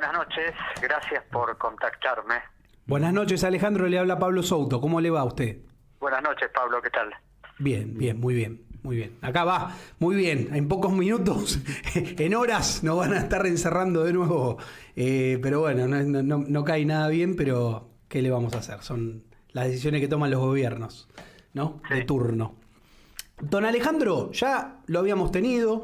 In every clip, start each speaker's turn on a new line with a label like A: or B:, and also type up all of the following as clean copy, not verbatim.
A: buenas noches, gracias por contactarme.
B: Buenas noches, Alejandro, le habla Pablo Souto. ¿Cómo le va a usted?
A: Buenas noches, Pablo, ¿qué tal?
B: Bien, muy bien, muy bien. Acá va, muy bien. En pocos minutos, en horas, nos van a estar encerrando de nuevo. Pero bueno, no cae nada bien, pero ¿qué le vamos a hacer? Son las decisiones que toman los gobiernos, ¿no?
A: Sí.
B: De turno. Don Alejandro, ya lo habíamos tenido.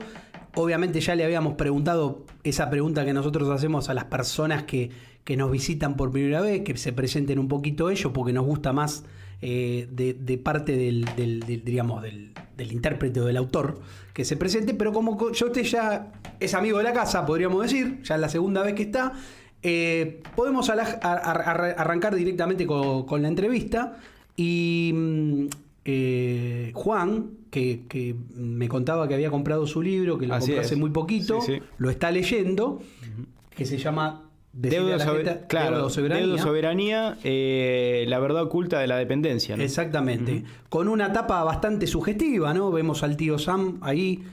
B: Obviamente ya le habíamos preguntado esa pregunta que nosotros hacemos a las personas que nos visitan por primera vez, que se presenten un poquito ellos, porque nos gusta más de parte del intérprete o del autor que se presente, pero como yo usted ya es amigo de la casa, podríamos decir, ya es la segunda vez que está, podemos arrancar directamente con la entrevista. Y Juan, que me contaba que había comprado su libro, que lo compró hace muy poquito, sí. Lo está leyendo, que se llama
C: Deuda o soberanía, la verdad oculta de la dependencia, ¿no?
B: Exactamente. Con una tapa bastante sugestiva, ¿no? Vemos al tío Sam ahí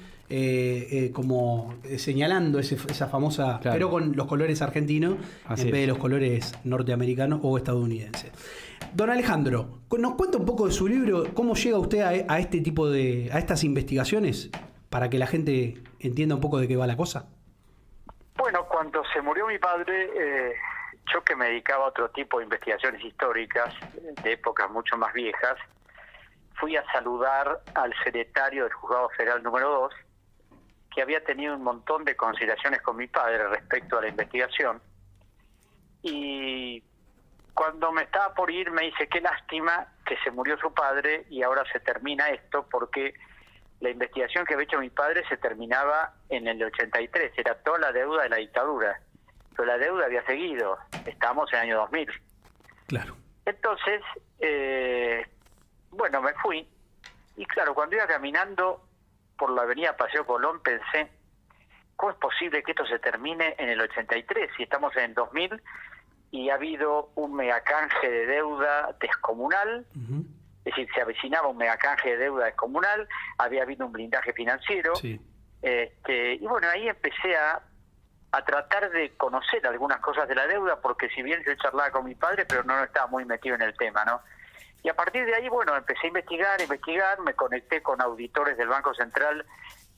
B: como señalando esa famosa, claro, pero con los colores argentinos en vez de los colores norteamericanos o estadounidenses. Don Alejandro, ¿nos cuenta un poco de su libro? ¿Cómo llega usted a este tipo a estas investigaciones? Para que la gente entienda un poco de qué va la cosa.
A: Bueno, cuando se murió mi padre, yo que me dedicaba a otro tipo de investigaciones históricas, de épocas mucho más viejas, fui a saludar al secretario del Juzgado Federal número 2, que había tenido un montón de consideraciones con mi padre respecto a la investigación. Y cuando me estaba por ir me dice, qué lástima que se murió su padre y ahora se termina esto, porque la investigación que había hecho mi padre se terminaba en el 83, era toda la deuda de la dictadura, pero la deuda había seguido, estábamos en el año 2000.
B: Claro.
A: Entonces, bueno, me fui, y claro, cuando iba caminando por la avenida Paseo Colón pensé, ¿cómo es posible que esto se termine en el 83 si estamos en el 2000 y ha habido un megacanje de deuda descomunal? Es decir, se avecinaba un megacanje de deuda descomunal, había habido un blindaje financiero,
B: sí.
A: Y bueno, ahí empecé a tratar de conocer algunas cosas de la deuda, porque si bien yo charlaba con mi padre, pero no estaba muy metido en el tema, ¿no? Y a partir de ahí, bueno, empecé a investigar, me conecté con auditores del Banco Central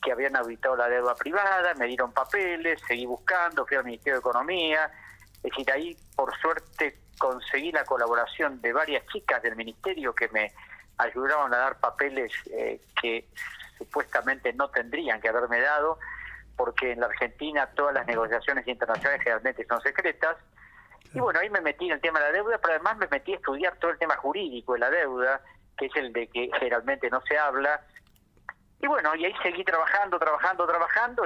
A: que habían auditado la deuda privada, me dieron papeles, seguí buscando, fui al Ministerio de Economía. Es decir, ahí por suerte conseguí la colaboración de varias chicas del ministerio que me ayudaron a dar papeles que supuestamente no tendrían que haberme dado, porque en la Argentina todas las negociaciones internacionales generalmente son secretas. Y bueno, ahí me metí en el tema de la deuda, pero además me metí a estudiar todo el tema jurídico de la deuda, que es el de que generalmente no se habla. Y bueno, y ahí seguí trabajando,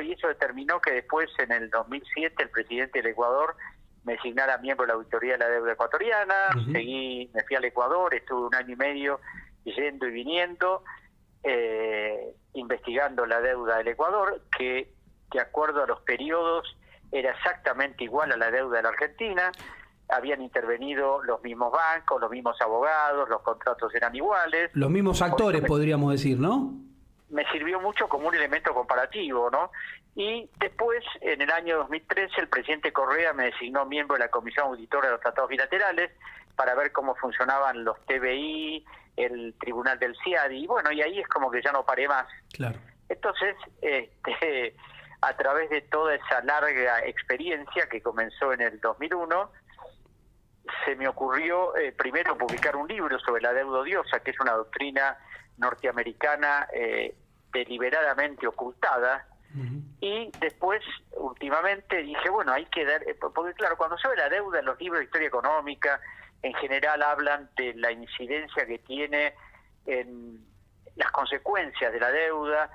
A: y eso determinó que después, en el 2007, el presidente del Ecuador me designara miembro de la Auditoría de la Deuda Ecuatoriana. Me fui al Ecuador, estuve 1 año y medio yendo y viniendo, investigando la deuda del Ecuador, que de acuerdo a los periodos era exactamente igual a la deuda de la Argentina. Habían intervenido los mismos bancos, los mismos abogados, los contratos eran iguales.
B: Los mismos actores, podríamos decir, ¿no?
A: Me sirvió mucho como un elemento comparativo, ¿no? Y después, en el año 2013, el presidente Correa me designó miembro de la Comisión Auditora de los Tratados Bilaterales para ver cómo funcionaban los TBI, el Tribunal del CIADI, y bueno, y ahí es como que ya no paré más.
B: Claro.
A: Entonces, a través de toda esa larga experiencia que comenzó en el 2001, se me ocurrió primero publicar un libro sobre la deuda odiosa, que es una doctrina norteamericana deliberadamente ocultada. Y después, últimamente, dije, bueno, hay que dar, porque claro, cuando se ve la deuda en los libros de historia económica, en general hablan de la incidencia que tiene en las consecuencias de la deuda,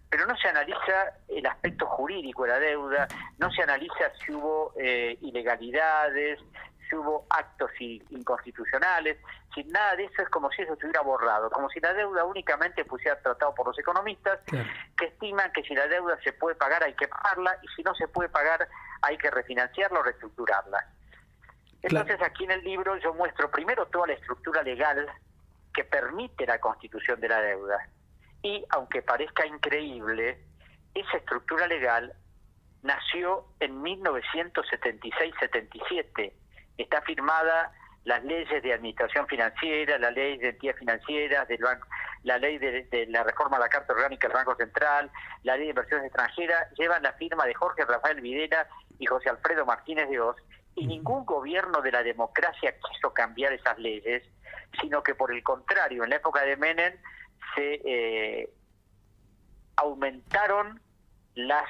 A: pero no se analiza el aspecto jurídico de la deuda, no se analiza si hubo ilegalidades, si hubo actos inconstitucionales. Sin nada de eso, es como si eso estuviera borrado, como si la deuda únicamente fuera tratado por los economistas, claro, que estiman que si la deuda se puede pagar hay que pagarla, y si no se puede pagar hay que refinanciarla o reestructurarla. Entonces, claro, aquí en el libro yo muestro primero toda la estructura legal que permite la constitución de la deuda, y aunque parezca increíble, esa estructura legal nació en 1976-77. Está firmada las leyes de administración financiera, la ley de entidades financieras, del banco, la ley de la reforma a la Carta Orgánica del Banco Central, la ley de inversiones extranjeras, llevan la firma de Jorge Rafael Videla y José Alfredo Martínez de Oz, y ningún gobierno de la democracia quiso cambiar esas leyes, sino que por el contrario, en la época de Menem se aumentaron las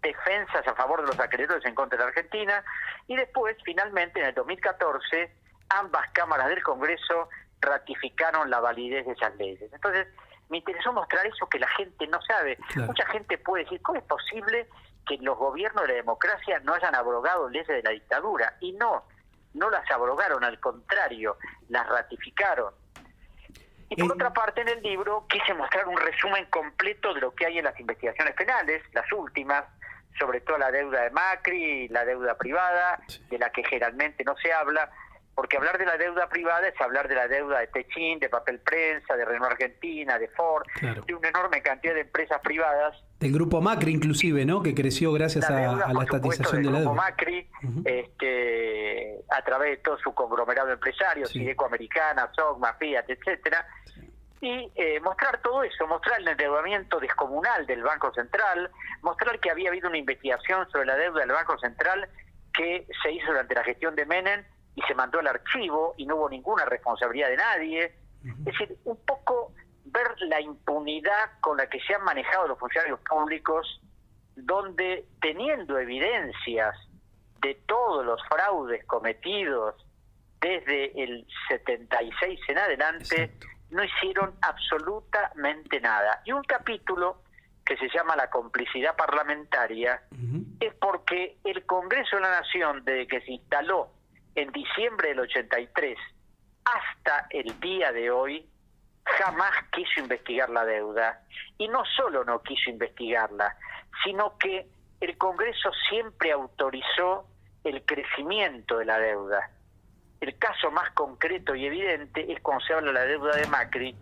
A: defensas a favor de los acreedores en contra de la Argentina, y después, finalmente, en el 2014, ambas cámaras del Congreso ratificaron la validez de esas leyes. Entonces, me interesó mostrar eso que la gente no sabe. Claro. Mucha gente puede decir, ¿cómo es posible que los gobiernos de la democracia no hayan abrogado leyes de la dictadura? Y no las abrogaron, al contrario, las ratificaron. Y por otra parte, en el libro quise mostrar un resumen completo de lo que hay en las investigaciones penales, las últimas, sobre todo la deuda de Macri, la deuda privada, de la que generalmente no se habla, porque hablar de la deuda privada es hablar de la deuda de Techin, de Papel Prensa, de Renault Argentina, de Ford, claro, de una enorme cantidad de empresas privadas.
B: Del grupo Macri inclusive, ¿no? Que creció gracias a la estatización de la deuda.
A: Macri, a través de todo su conglomerado empresario, Sideco Americana, Sogma, Fiat, etcétera. Y mostrar todo eso, mostrar el endeudamiento descomunal del Banco Central, mostrar que había habido una investigación sobre la deuda del Banco Central que se hizo durante la gestión de Menem y se mandó al archivo y no hubo ninguna responsabilidad de nadie. Es decir, un poco ver la impunidad con la que se han manejado los funcionarios públicos, donde teniendo evidencias de todos los fraudes cometidos desde el 76 en adelante, exacto, no hicieron absolutamente nada. Y un capítulo que se llama la complicidad parlamentaria es porque el Congreso de la Nación, desde que se instaló en diciembre del 83 hasta el día de hoy, jamás quiso investigar la deuda. Y no solo no quiso investigarla, sino que el Congreso siempre autorizó el crecimiento de la deuda. El caso más concreto y evidente es cuando se habla de la deuda de Macri,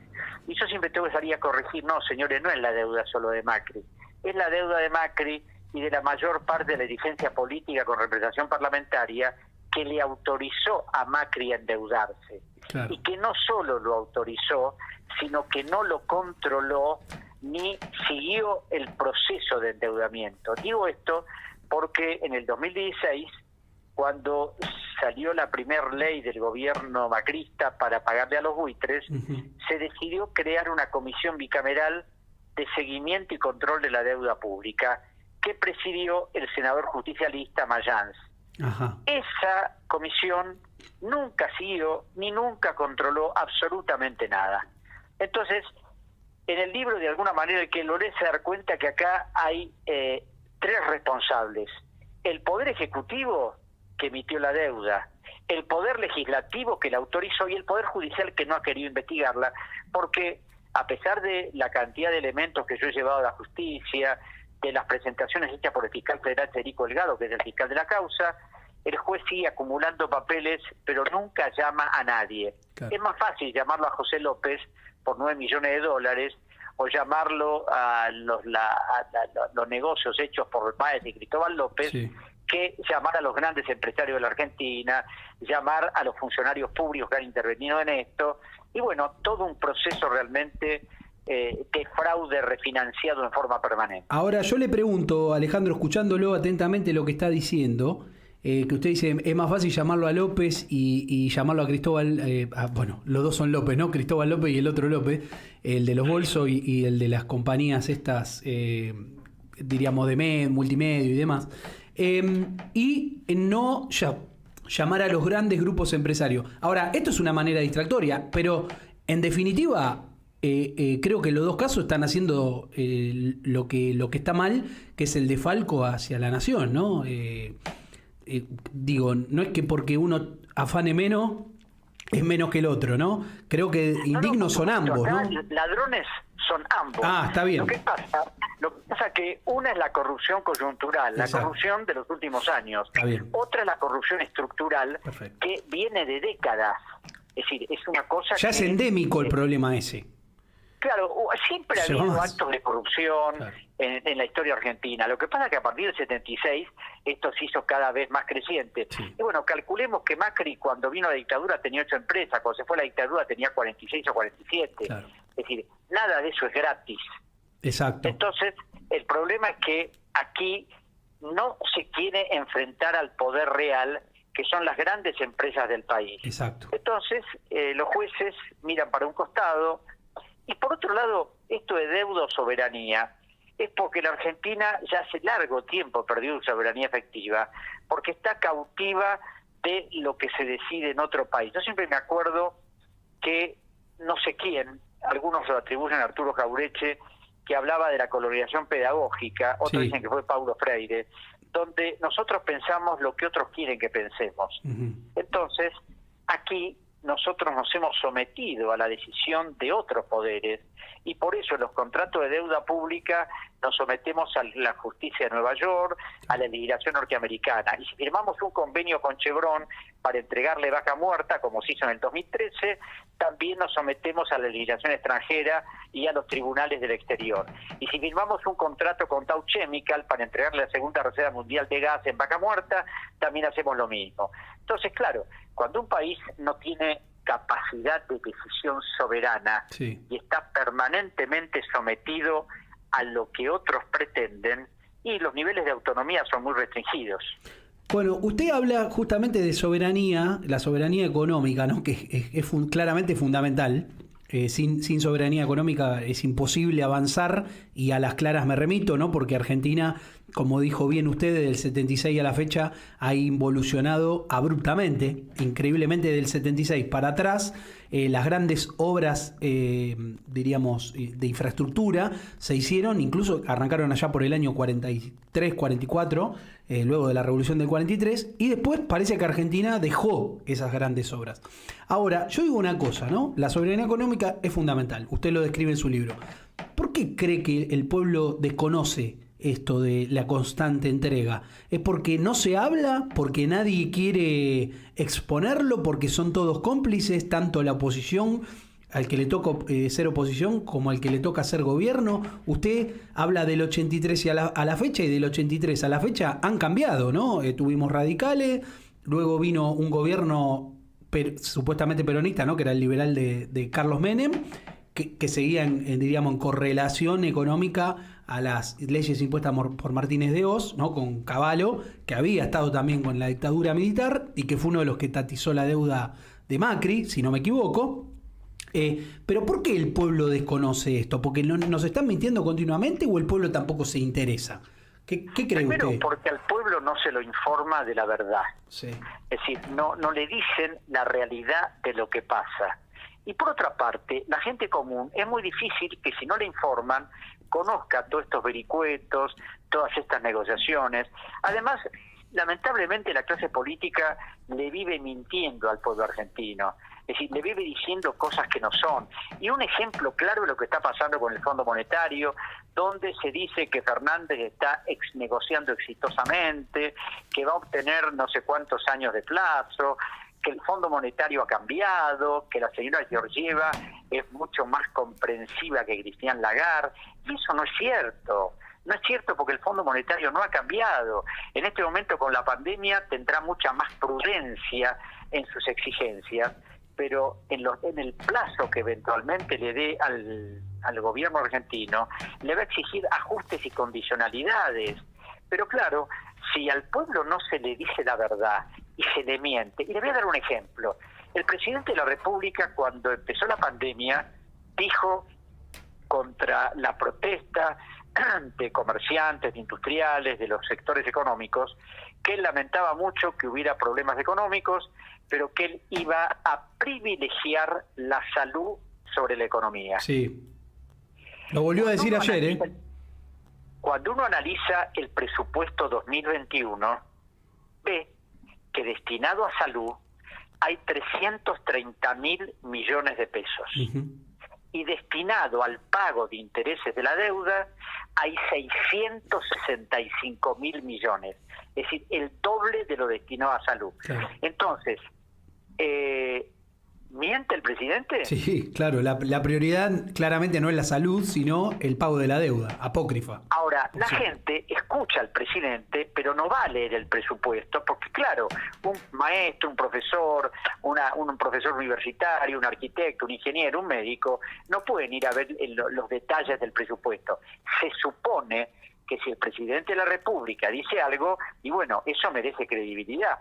A: y yo siempre tengo que salir a corregir, no señores, no es la deuda solo de Macri, es la deuda de Macri y de la mayor parte de la dirigencia política con representación parlamentaria que le autorizó a Macri a endeudarse. Claro. Y que no solo lo autorizó, sino que no lo controló ni siguió el proceso de endeudamiento. Digo esto porque en el 2016, cuando salió la primera ley del gobierno macrista para pagarle a los buitres, se decidió crear una comisión bicameral de seguimiento y control de la deuda pública, que presidió el senador justicialista Mayans. Ajá. Esa comisión nunca siguió ni nunca controló absolutamente nada. Entonces, en el libro, de alguna manera, el que lo lee se da cuenta que acá hay tres responsables: el Poder Ejecutivo, que emitió la deuda, el Poder Legislativo, que la autorizó, y el Poder Judicial, que no ha querido investigarla, porque a pesar de la cantidad de elementos que yo he llevado a la justicia, de las presentaciones hechas por el fiscal federal Federico Delgado, que es el fiscal de la causa, el juez sigue acumulando papeles, pero nunca llama a nadie. Claro. Es más fácil llamarlo a José López por $9 millones, o llamarlo a los negocios hechos por Páez y Cristóbal López, sí, que llamar a los grandes empresarios de la Argentina, llamar a los funcionarios públicos que han intervenido en esto, y bueno, todo un proceso realmente de fraude refinanciado en forma permanente.
B: Ahora yo le pregunto, Alejandro, escuchándolo atentamente lo que está diciendo, que usted dice, es más fácil llamarlo a López y llamarlo a Cristóbal, bueno, los dos son López, ¿no? Cristóbal López y el otro López, el de los bolsos y el de las compañías estas, diríamos, de multimedia y demás. Y no llamar a los grandes grupos empresarios. Ahora, esto es una manera distractoria, pero en definitiva, creo que los dos casos están haciendo lo que está mal, que es el defalco hacia la nación, ¿no? Digo, no es que porque uno afane menos, es menos que el otro, ¿no? Creo que indignos son ambos, ¿no?
A: Ladrones son ambos.
B: Ah, está bien.
A: Lo que pasa es que una es la corrupción coyuntural, exacto, la corrupción de los últimos años. Está bien. Otra es la corrupción estructural, perfecto, que viene de décadas. Es decir, es una cosa
B: ya es endémico el problema ese.
A: Claro, siempre ha habido
B: más
A: actos de corrupción,
B: claro,
A: en la historia argentina. Lo que pasa es que a partir del 76 esto se hizo cada vez más creciente.
B: sí,
A: Y bueno, calculemos que Macri cuando vino a la dictadura tenía 8 empresas, cuando se fue a la dictadura tenía 46 o 47.
B: claro.
A: Es decir, nada de eso es gratis.
B: Exacto.
A: Entonces, el problema es que aquí no se quiere enfrentar al poder real, que son las grandes empresas del país.
B: Exacto.
A: Entonces, los jueces miran para un costado. Y por otro lado, esto de deuda o soberanía es porque la Argentina ya hace largo tiempo perdió su soberanía efectiva, porque está cautiva de lo que se decide en otro país. Yo siempre me acuerdo que no sé quién, algunos lo atribuyen a Arturo Jaureche, que hablaba de la colonización pedagógica, otros
B: Sí.
A: dicen que fue Paulo Freire, donde nosotros pensamos lo que otros quieren que pensemos.
B: Ujú.
A: Entonces, aquí nosotros nos hemos sometido a la decisión de otros poderes y por eso en los contratos de deuda pública nos sometemos a la justicia de Nueva York, a la legislación norteamericana. Y si firmamos un convenio con Chevron para entregarle vaca muerta, como se hizo en el 2013, también nos sometemos a la legislación extranjera y a los tribunales del exterior. Y si firmamos un contrato con Dow Chemical para entregarle la segunda reserva mundial de gas en vaca muerta, también hacemos lo mismo. Entonces, claro, cuando un país no tiene capacidad de decisión soberana
B: Sí.
A: y está permanentemente sometido a lo que otros pretenden, y los niveles de autonomía son muy restringidos.
B: Bueno, usted habla justamente de soberanía, la soberanía económica, ¿no? Que es claramente fundamental. Sin soberanía económica es imposible avanzar y a las claras me remito, ¿no? Porque Argentina, como dijo bien usted, desde el 76 a la fecha ha involucionado abruptamente, increíblemente del 76 para atrás. Las grandes obras, diríamos, de infraestructura se hicieron, incluso arrancaron allá por el año 43, 44, luego de la Revolución del 43, y después parece que Argentina dejó esas grandes obras. Ahora, yo digo una cosa, ¿no? La soberanía económica es fundamental, usted lo describe en su libro. ¿Por qué cree que el pueblo desconoce esto de la constante entrega? ¿Es porque no se habla? ¿Porque nadie quiere exponerlo? ¿Porque son todos cómplices, tanto la oposición, al que le toca ser oposición, como al que le toca ser gobierno? Usted habla del 83 y a la fecha, y del 83 a la fecha han cambiado, ¿no? Tuvimos radicales, luego vino un gobierno supuestamente peronista, ¿no? Que era el liberal de Carlos Menem, que seguían, diríamos, en correlación económica a las leyes impuestas por Martínez de Hoz, ¿no? Con Cavallo, que había estado también con la dictadura militar y que fue uno de los que tatizó la deuda de Macri, si no me equivoco. Pero ¿por qué el pueblo desconoce esto? ¿Porque nos están mintiendo continuamente o el pueblo tampoco se interesa? ¿Qué cree
A: Primero,
B: usted?
A: porque al pueblo no se lo informa de la verdad.
B: Sí.
A: Es decir, no le dicen la realidad de lo que pasa. Y por otra parte, la gente común es muy difícil que si no le informan, conozca todos estos vericuetos, todas estas negociaciones. Además, lamentablemente la clase política le vive mintiendo al pueblo argentino. Es decir, le vive diciendo cosas que no son. Y un ejemplo claro de lo que está pasando con el Fondo Monetario, donde se dice que Fernández está negociando exitosamente, que va a obtener no sé cuántos años de plazo, que el Fondo Monetario ha cambiado, que la señora Georgieva es mucho más comprensiva que Christine Lagarde. Y eso no es cierto. No es cierto, porque el Fondo Monetario no ha cambiado. En este momento, con la pandemia, tendrá mucha más prudencia en sus exigencias, pero en el plazo que eventualmente le dé al gobierno argentino, le va a exigir ajustes y condicionalidades. Pero claro, si al pueblo no se le dice la verdad y se le miente, y le voy a dar un ejemplo. El presidente de la República, cuando empezó la pandemia, dijo contra la protesta de comerciantes, de industriales, de los sectores económicos, que él lamentaba mucho que hubiera problemas económicos, pero que él iba a privilegiar la salud sobre la economía.
B: Sí. Lo volvió a decir ayer, ¿eh?
A: Cuando uno analiza el presupuesto 2021, ve que destinado a salud hay 330.000 millones de pesos.
B: Uh-huh.
A: Y destinado al pago de intereses de la deuda hay 665.000 millones. Es decir, el doble de lo destinado a salud.
B: Claro.
A: Entonces, ¿Miente el presidente?
B: Sí, claro, la prioridad claramente no es la salud, sino el pago de la deuda, apócrifa.
A: Ahora, la gente escucha al presidente, pero no va a leer el presupuesto, porque claro, un maestro, un profesor, un profesor universitario, un arquitecto, un ingeniero, un médico, no pueden ir a ver los detalles del presupuesto. Se supone que si el presidente de la República dice algo, y bueno, eso merece credibilidad.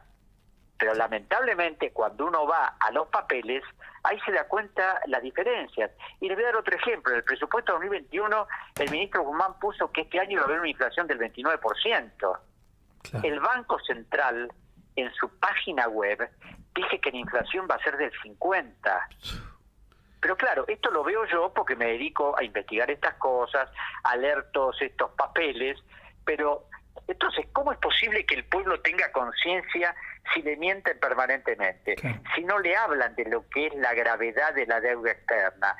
A: Pero lamentablemente cuando uno va a los papeles, ahí se da cuenta las diferencias. Y les voy a dar otro ejemplo. En el presupuesto 2021, el ministro Guzmán puso que este año iba a haber una inflación del 29%. Claro. El Banco Central, en su página web, dice que la inflación va a ser del 50%. Pero claro, esto lo veo yo porque me dedico a investigar estas cosas, a leer todos estos papeles, pero entonces, ¿cómo es posible que el pueblo tenga conciencia si le mienten permanentemente? Okay. Si no le hablan de lo que es la gravedad de la deuda externa.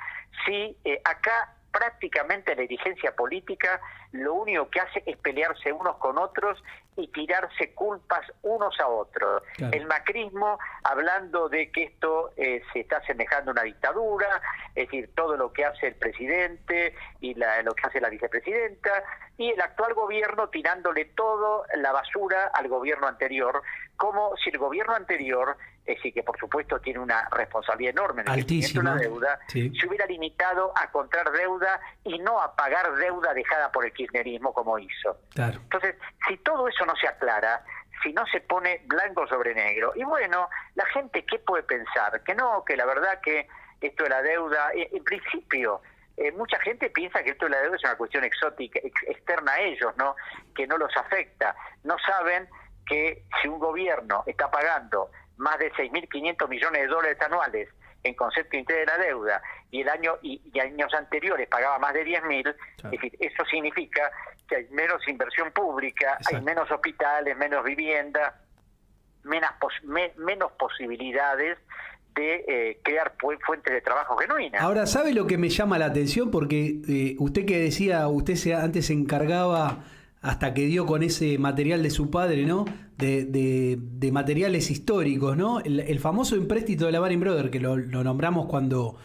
A: Si acá prácticamente la dirigencia política lo único que hace es pelearse unos con otros y tirarse culpas unos a otros. Claro. El macrismo hablando de que esto se está asemejando a una dictadura, es decir, todo lo que hace el presidente y lo que hace la vicepresidenta, y el actual gobierno tirándole todo la basura al gobierno anterior, como si el gobierno anterior, es decir, que por supuesto tiene una responsabilidad enorme en el crecimiento de la deuda, sí, se hubiera limitado a contraer deuda y no a pagar deuda dejada por el kirchnerismo como hizo. Claro. Entonces, si todo eso no se aclara, si no se pone blanco sobre negro, y bueno, la gente, ¿qué puede pensar? Que no, que la verdad que esto de la deuda, en principio, mucha gente piensa que esto de la deuda es una cuestión exótica, externa a ellos, ¿no? Que no los afecta. No saben que si un gobierno está pagando más de 6.500 millones de dólares anuales en concepto de interés de la deuda, y años anteriores pagaba más de 10.000, claro, es decir, eso significa que hay menos inversión pública, exacto, hay menos hospitales, menos vivienda, menos posibilidades de crear fuentes de trabajo genuinas.
B: Ahora, ¿sabe lo que me llama la atención? Porque usted que decía, antes se encargaba, hasta que dio con ese material de su padre, ¿no? De materiales históricos, ¿no? El famoso empréstito de la Baring Brothers, que lo nombramos cuando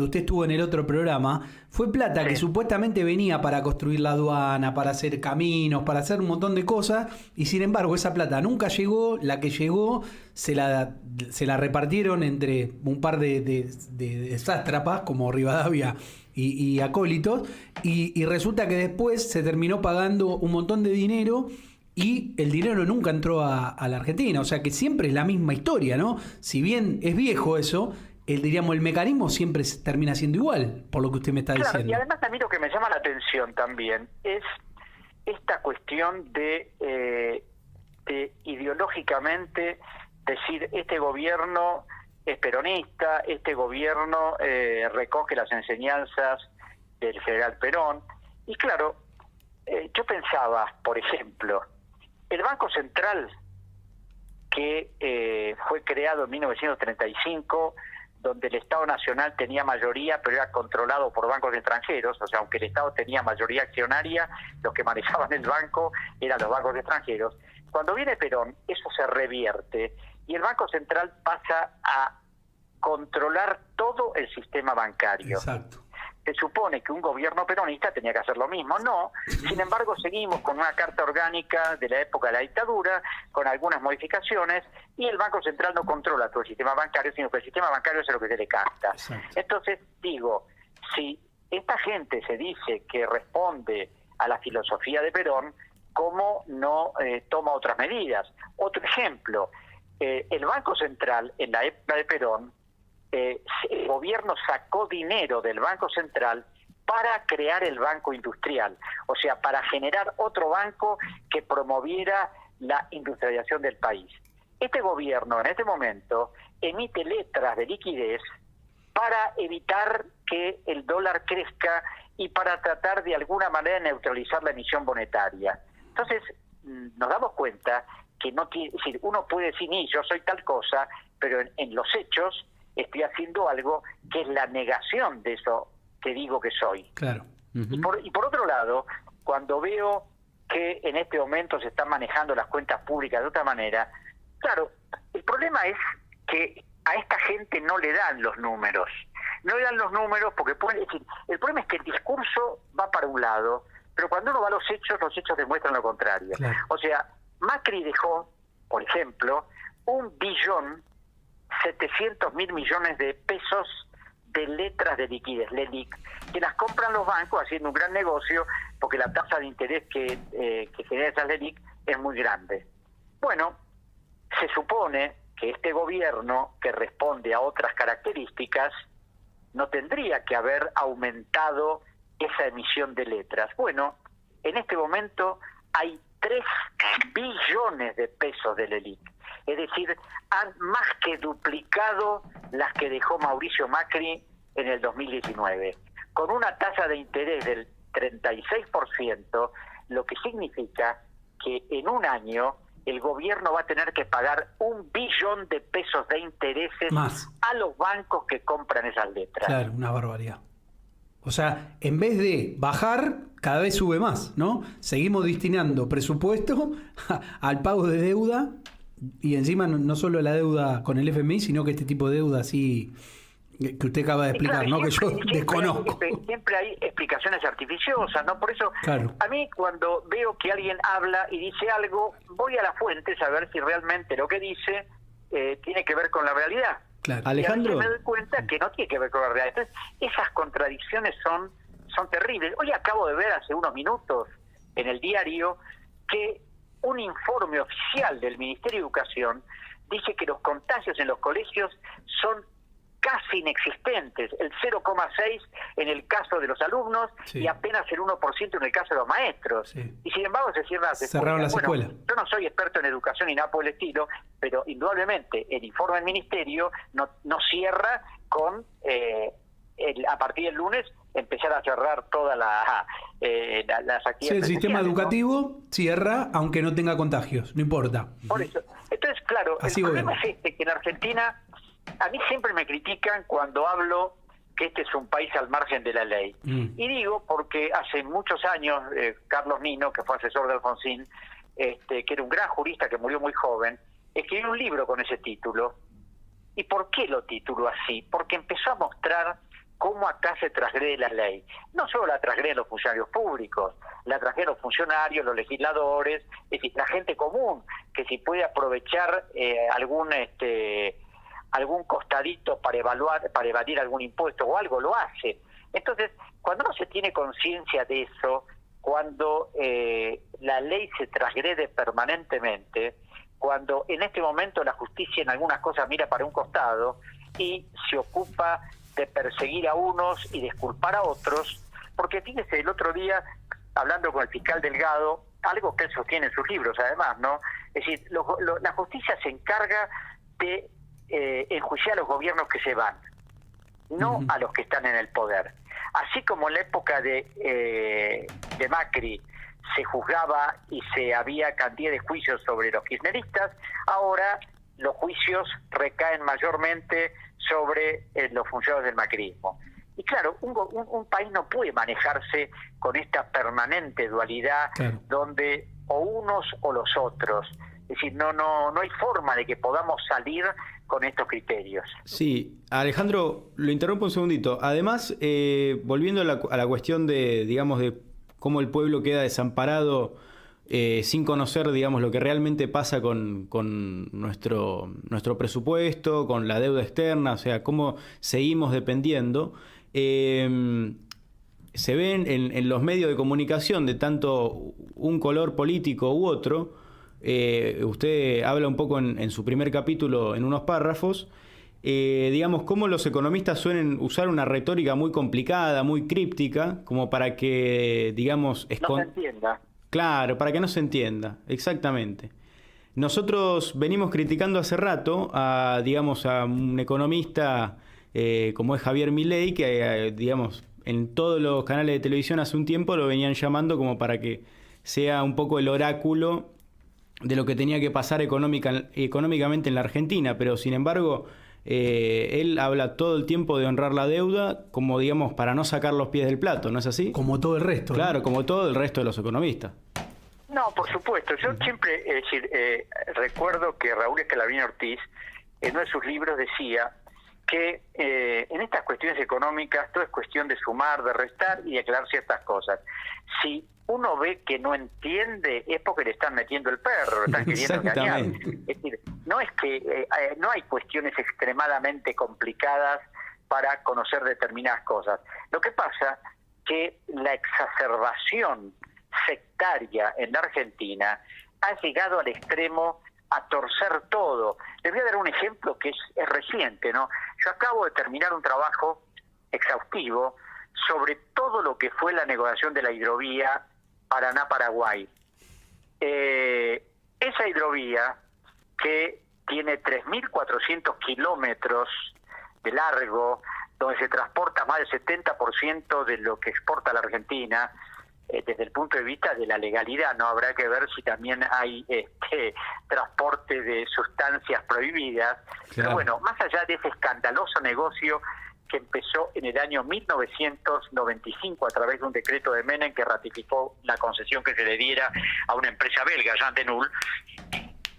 B: usted estuvo en el otro programa, fue plata, sí, que supuestamente venía para construir la aduana, para hacer caminos, para hacer un montón de cosas, y sin embargo esa plata nunca llegó. La que llegó se la repartieron entre un par de sátrapas como Rivadavia y acólitos, y resulta que después se terminó pagando un montón de dinero y el dinero nunca entró a la Argentina. O sea que siempre es la misma historia, ¿no? Si bien es viejo eso, el mecanismo siempre termina siendo igual, por lo que usted me está diciendo.
A: Y además a mí lo que me llama la atención también es esta cuestión de ideológicamente decir, este gobierno es peronista, este gobierno recoge las enseñanzas del general Perón. Y claro, yo pensaba, por ejemplo, el Banco Central, que fue creado en 1935, donde el Estado Nacional tenía mayoría, pero era controlado por bancos extranjeros. O sea, aunque el Estado tenía mayoría accionaria, los que manejaban el banco eran los bancos extranjeros. Cuando viene Perón, eso se revierte y el Banco Central pasa a controlar todo el sistema bancario.
B: Exacto.
A: Se supone que un gobierno peronista tenía que hacer lo mismo. No, sin embargo seguimos con una carta orgánica de la época de la dictadura, con algunas modificaciones, y el Banco Central no controla todo el sistema bancario, sino que el sistema bancario es lo que se le canta. Entonces, digo, si esta gente se dice que responde a la filosofía de Perón, ¿cómo no toma otras medidas? Otro ejemplo, el Banco Central, en la época de Perón, el gobierno sacó dinero del Banco Central para crear el Banco Industrial, o sea, para generar otro banco que promoviera la industrialización del país. Este gobierno en este momento emite letras de liquidez para evitar que el dólar crezca y para tratar de alguna manera de neutralizar la emisión monetaria. Entonces, nos damos cuenta que no tiene, es decir, uno puede decir, yo soy tal cosa, pero en los hechos estoy haciendo algo que es la negación de eso que digo que soy.
B: Claro.
A: Uh-huh. Y por otro lado, cuando veo que en este momento se están manejando las cuentas públicas de otra manera, claro, el problema es que a esta gente no le dan los números. No le dan los números porque pueden decir, el problema es que el discurso va para un lado, pero cuando uno va a los hechos demuestran lo contrario.
B: Claro.
A: O sea, Macri dejó, por ejemplo, 1.700.000 millones de pesos de letras de liquidez, LELIQ, que las compran los bancos haciendo un gran negocio porque la tasa de interés que genera esas LELIQ es muy grande. Bueno, se supone que este gobierno, que responde a otras características, no tendría que haber aumentado esa emisión de letras. Bueno, en este momento hay 3 billones de pesos de LELIQ. Es decir, han más que duplicado las que dejó Mauricio Macri en el 2019. Con una tasa de interés del 36%, lo que significa que en un año el gobierno va a tener que pagar 1 billón de pesos de intereses
B: más
A: a los bancos que compran esas letras.
B: Claro, una barbaridad. O sea, en vez de bajar, cada vez sube más, ¿no? Seguimos destinando presupuesto al pago de deuda y encima no solo la deuda con el FMI, sino que este tipo de deuda así que usted acaba de explicar,
A: claro,
B: ¿no? Que yo desconozco.
A: Siempre hay explicaciones artificiosas, ¿no? Por eso,
B: claro,
A: a mí cuando veo que alguien habla y dice algo, voy a la fuente a ver si realmente lo que dice tiene que ver con la realidad.
B: Claro.
C: Alejandro,
A: y a veces me doy cuenta que no tiene que ver con la realidad. Entonces, esas contradicciones son terribles. Hoy acabo de ver hace unos minutos en el diario que un informe oficial del Ministerio de Educación dice que los contagios en los colegios son casi inexistentes, el 0,6 en el caso de los alumnos, sí, y apenas el 1% en el caso de los maestros. Sí. Y sin embargo se cierran las escuelas.
B: Cerraron las escuelas.
A: Yo no soy experto en educación ni nada por el estilo, pero indudablemente el informe del Ministerio no cierra con, a partir del lunes, empezar a cerrar todas las actividades.
B: Sí, el sistema educativo, ¿no?, cierra aunque no tenga contagios, no importa.
A: Por eso. Entonces, claro,
B: así
A: el problema es que en Argentina, a mí siempre me critican cuando hablo que este es un país al margen de la ley. Y digo porque hace muchos años, Carlos Nino, que fue asesor de Alfonsín, que era un gran jurista que murió muy joven, escribió un libro con ese título. ¿Y por qué lo tituló así? Porque empezó a mostrar cómo acá se transgrede la ley. No solo la transgreden los funcionarios públicos, la transgreden los funcionarios, los legisladores, es decir, la gente común, que si puede aprovechar algún costadito para evadir algún impuesto o algo, lo hace. Entonces, cuando no se tiene conciencia de eso, cuando la ley se transgrede permanentemente, cuando en este momento la justicia en algunas cosas mira para un costado y se ocupa de perseguir a unos y disculpar a otros, porque fíjese, el otro día, hablando con el fiscal Delgado, algo que él sostiene en sus libros además, ¿no? Es decir, la justicia se encarga de enjuiciar a los gobiernos que se van, no a los que están en el poder. Así como en la época de Macri se juzgaba y se había cantidad de juicios sobre los kirchneristas, ahora los juicios recaen mayormente sobre los funcionarios del macrismo. Y claro, un país no puede manejarse con esta permanente dualidad, claro, donde o unos o los otros. Es decir, no hay forma de que podamos salir con estos criterios.
C: Sí, Alejandro, lo interrumpo un segundito. Además, volviendo a la cuestión de, digamos, de cómo el pueblo queda desamparado sin conocer, digamos, lo que realmente pasa con nuestro presupuesto, con la deuda externa, o sea, cómo seguimos dependiendo. Se ven en los medios de comunicación de tanto un color político u otro. Usted habla un poco en su primer capítulo, en unos párrafos, digamos, cómo los economistas suelen usar una retórica muy complicada, muy críptica, como para que, digamos,
A: no se entienda.
C: Claro, para que no se entienda, exactamente. Nosotros venimos criticando hace rato a un economista como es Javier Milei, que, digamos, en todos los canales de televisión hace un tiempo lo venían llamando como para que sea un poco el oráculo de lo que tenía que pasar económicamente en la Argentina, pero sin embargo él habla todo el tiempo de honrar la deuda como, digamos, para no sacar los pies del plato, ¿no es así?
B: Como todo el resto.
C: Claro, ¿no? Como todo el resto de los economistas.
A: No, por supuesto. Yo siempre recuerdo que Raúl Escalabrino Ortiz en uno de sus libros decía que en estas cuestiones económicas todo es cuestión de sumar, de restar y de aclarar ciertas cosas. Si uno ve que no entiende, es porque le están metiendo el perro, lo están queriendo engañar. Es decir, no es que no hay cuestiones extremadamente complicadas para conocer determinadas cosas. Lo que pasa que la exacerbación sectaria en la Argentina ha llegado al extremo a torcer todo. Les voy a dar un ejemplo que es reciente, ¿no? Yo acabo de terminar un trabajo exhaustivo sobre todo lo que fue la negociación de la hidrovía Paraná-Paraguay. Esa hidrovía, que tiene 3.400 kilómetros de largo, donde se transporta más del 70% de lo que exporta la Argentina, desde el punto de vista de la legalidad, no habrá que ver si también hay transporte de sustancias prohibidas. Claro. Pero bueno, más allá de ese escandaloso negocio que empezó en el año 1995 a través de un decreto de Menem que ratificó la concesión que se le diera a una empresa belga, Jan de Null,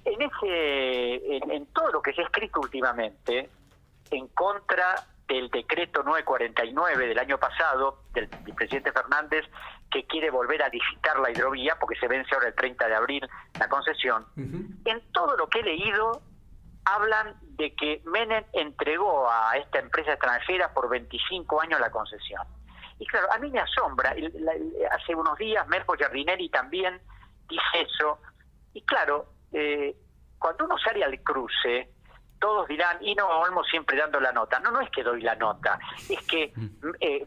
A: en todo lo que se ha escrito últimamente en contra del decreto 949 del año pasado del presidente Fernández, que quiere volver a licitar la hidrovía porque se vence ahora el 30 de abril la concesión. En todo lo que he leído hablan de que Menem entregó a esta empresa extranjera por 25 años la concesión. Y claro, a mí me asombra, hace unos días Merjo Giardinelli también dice eso, y claro, cuando uno sale al cruce, todos dirán, y no, Olmos siempre dando la nota. No es que doy la nota, es que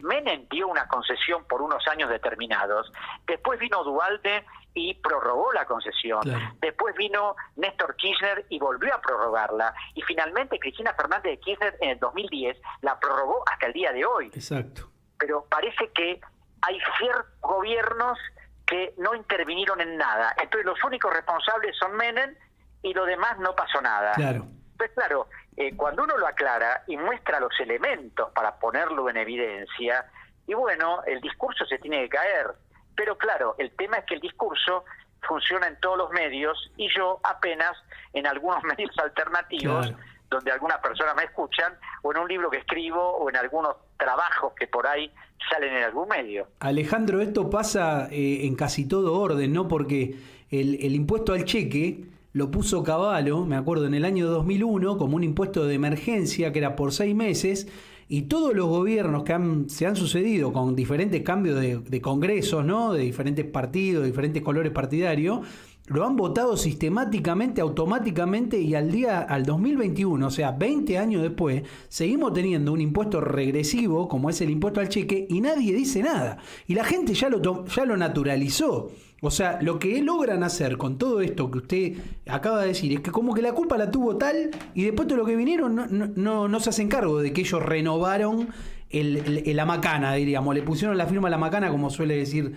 A: Menem dio una concesión por unos años determinados, después vino Duhalde y prorrogó la concesión, claro. Después vino Néstor Kirchner y volvió a prorrogarla, y finalmente Cristina Fernández de Kirchner en el 2010 la prorrogó hasta el día de hoy.
B: Exacto.
A: Pero parece que hay ciertos gobiernos que no intervinieron en nada, entonces los únicos responsables son Menem y lo demás no pasó nada.
B: Claro.
A: Pues claro, cuando uno lo aclara y muestra los elementos para ponerlo en evidencia, y bueno, el discurso se tiene que caer. Pero claro, el tema es que el discurso funciona en todos los medios y yo apenas en algunos medios alternativos, claro, donde algunas personas me escuchan, o en un libro que escribo, o en algunos trabajos que por ahí salen en algún medio.
B: Alejandro, esto pasa en casi todo orden, ¿no? Porque el impuesto al cheque lo puso Cavallo, me acuerdo, en el año 2001 como un impuesto de emergencia que era por 6 meses, y todos los gobiernos que se han sucedido con diferentes cambios de congresos, ¿no? De diferentes partidos, de diferentes colores partidarios, lo han votado sistemáticamente, automáticamente, y al 2021, o sea, 20 años después, seguimos teniendo un impuesto regresivo como es el impuesto al cheque y nadie dice nada. Y la gente ya lo naturalizó. O sea, lo que logran hacer con todo esto que usted acaba de decir es que como que la culpa la tuvo tal y después todo lo que vinieron no se hacen cargo de que ellos renovaron la macana, diríamos, le pusieron la firma a la macana, como suele decir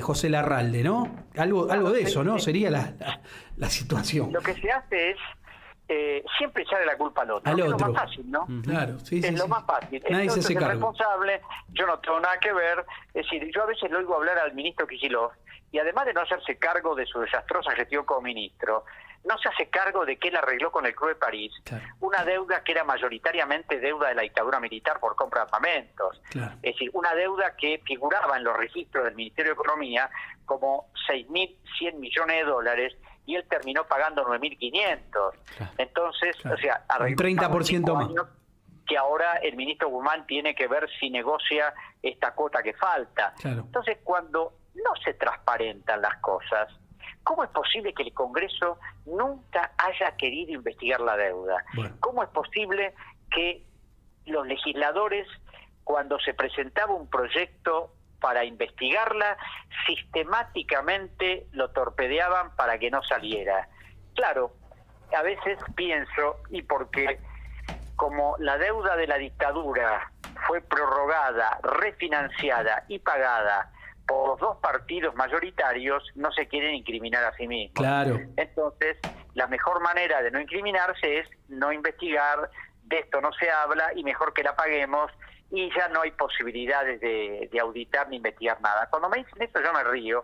B: José Larralde, ¿no? Algo de eso, ¿no? Sería la situación.
A: Lo que se hace es siempre echarle la culpa al otro. Es lo más fácil, ¿no?
B: Claro, sí,
A: es lo más fácil.
B: Nadie
A: entonces,
B: se hace cargo.
A: El responsable, yo no tengo nada que ver. Es decir, yo a veces le oigo hablar al ministro Kicillof, y además de no hacerse cargo de su desastrosa gestión como ministro, no se hace cargo de que él arregló con el Club de París, claro, una deuda que era mayoritariamente deuda de la dictadura militar por compra de armamentos. Claro. Es decir, una deuda que figuraba en los registros del Ministerio de Economía como 6.100 millones de dólares, y él terminó pagando 9.500. Claro. Entonces, claro, o sea,
B: un 30% más.
A: Que ahora el ministro Guzmán tiene que ver si negocia esta cuota que falta. Claro. Entonces, cuando no se transparentan las cosas, ¿cómo es posible que el Congreso nunca haya querido investigar la deuda? Bueno. ¿Cómo es posible que los legisladores, cuando se presentaba un proyecto para investigarla, sistemáticamente lo torpedeaban para que no saliera? Claro, a veces pienso, y porque como la deuda de la dictadura fue prorrogada, refinanciada y pagada por los dos partidos mayoritarios, no se quieren incriminar a sí mismos.
B: Claro.
A: Entonces, la mejor manera de no incriminarse es no investigar, de esto no se habla, y mejor que la paguemos, y ya no hay posibilidades de auditar ni investigar nada. Cuando me dicen esto yo me río,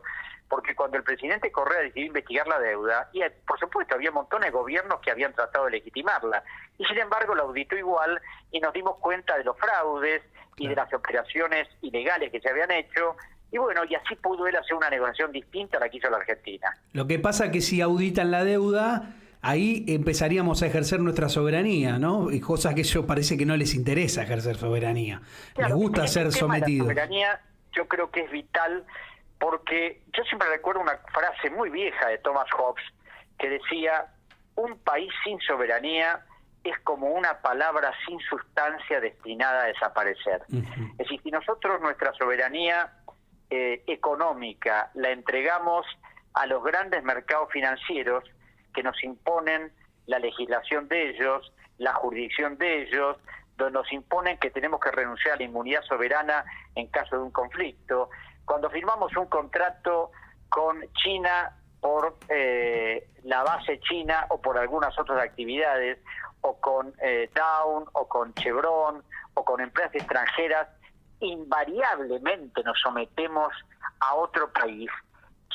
A: porque cuando el presidente Correa decidió investigar la deuda, y por supuesto había montones de gobiernos que habían tratado de legitimarla, y sin embargo la auditó igual, y nos dimos cuenta de los fraudes y de las operaciones ilegales que se habían hecho, y bueno, y así pudo él hacer una negociación distinta a la que hizo la Argentina.
B: Lo que pasa que si auditan la deuda, ahí empezaríamos a ejercer nuestra soberanía, ¿no? Y cosas que eso parece que no les interesa ejercer soberanía.
A: Claro,
B: les gusta ser sometidos.
A: La soberanía yo creo que es vital, porque yo siempre recuerdo una frase muy vieja de Thomas Hobbes que decía: un país sin soberanía es como una palabra sin sustancia destinada a desaparecer.
B: Uh-huh.
A: Es decir, si nosotros nuestra soberanía económica la entregamos a los grandes mercados financieros que nos imponen la legislación de ellos, la jurisdicción de ellos, donde nos imponen que tenemos que renunciar a la inmunidad soberana en caso de un conflicto. Cuando firmamos un contrato con China por la base china o por algunas otras actividades, o con Dow, o con Chevron, o con empresas extranjeras, invariablemente nos sometemos a otro país.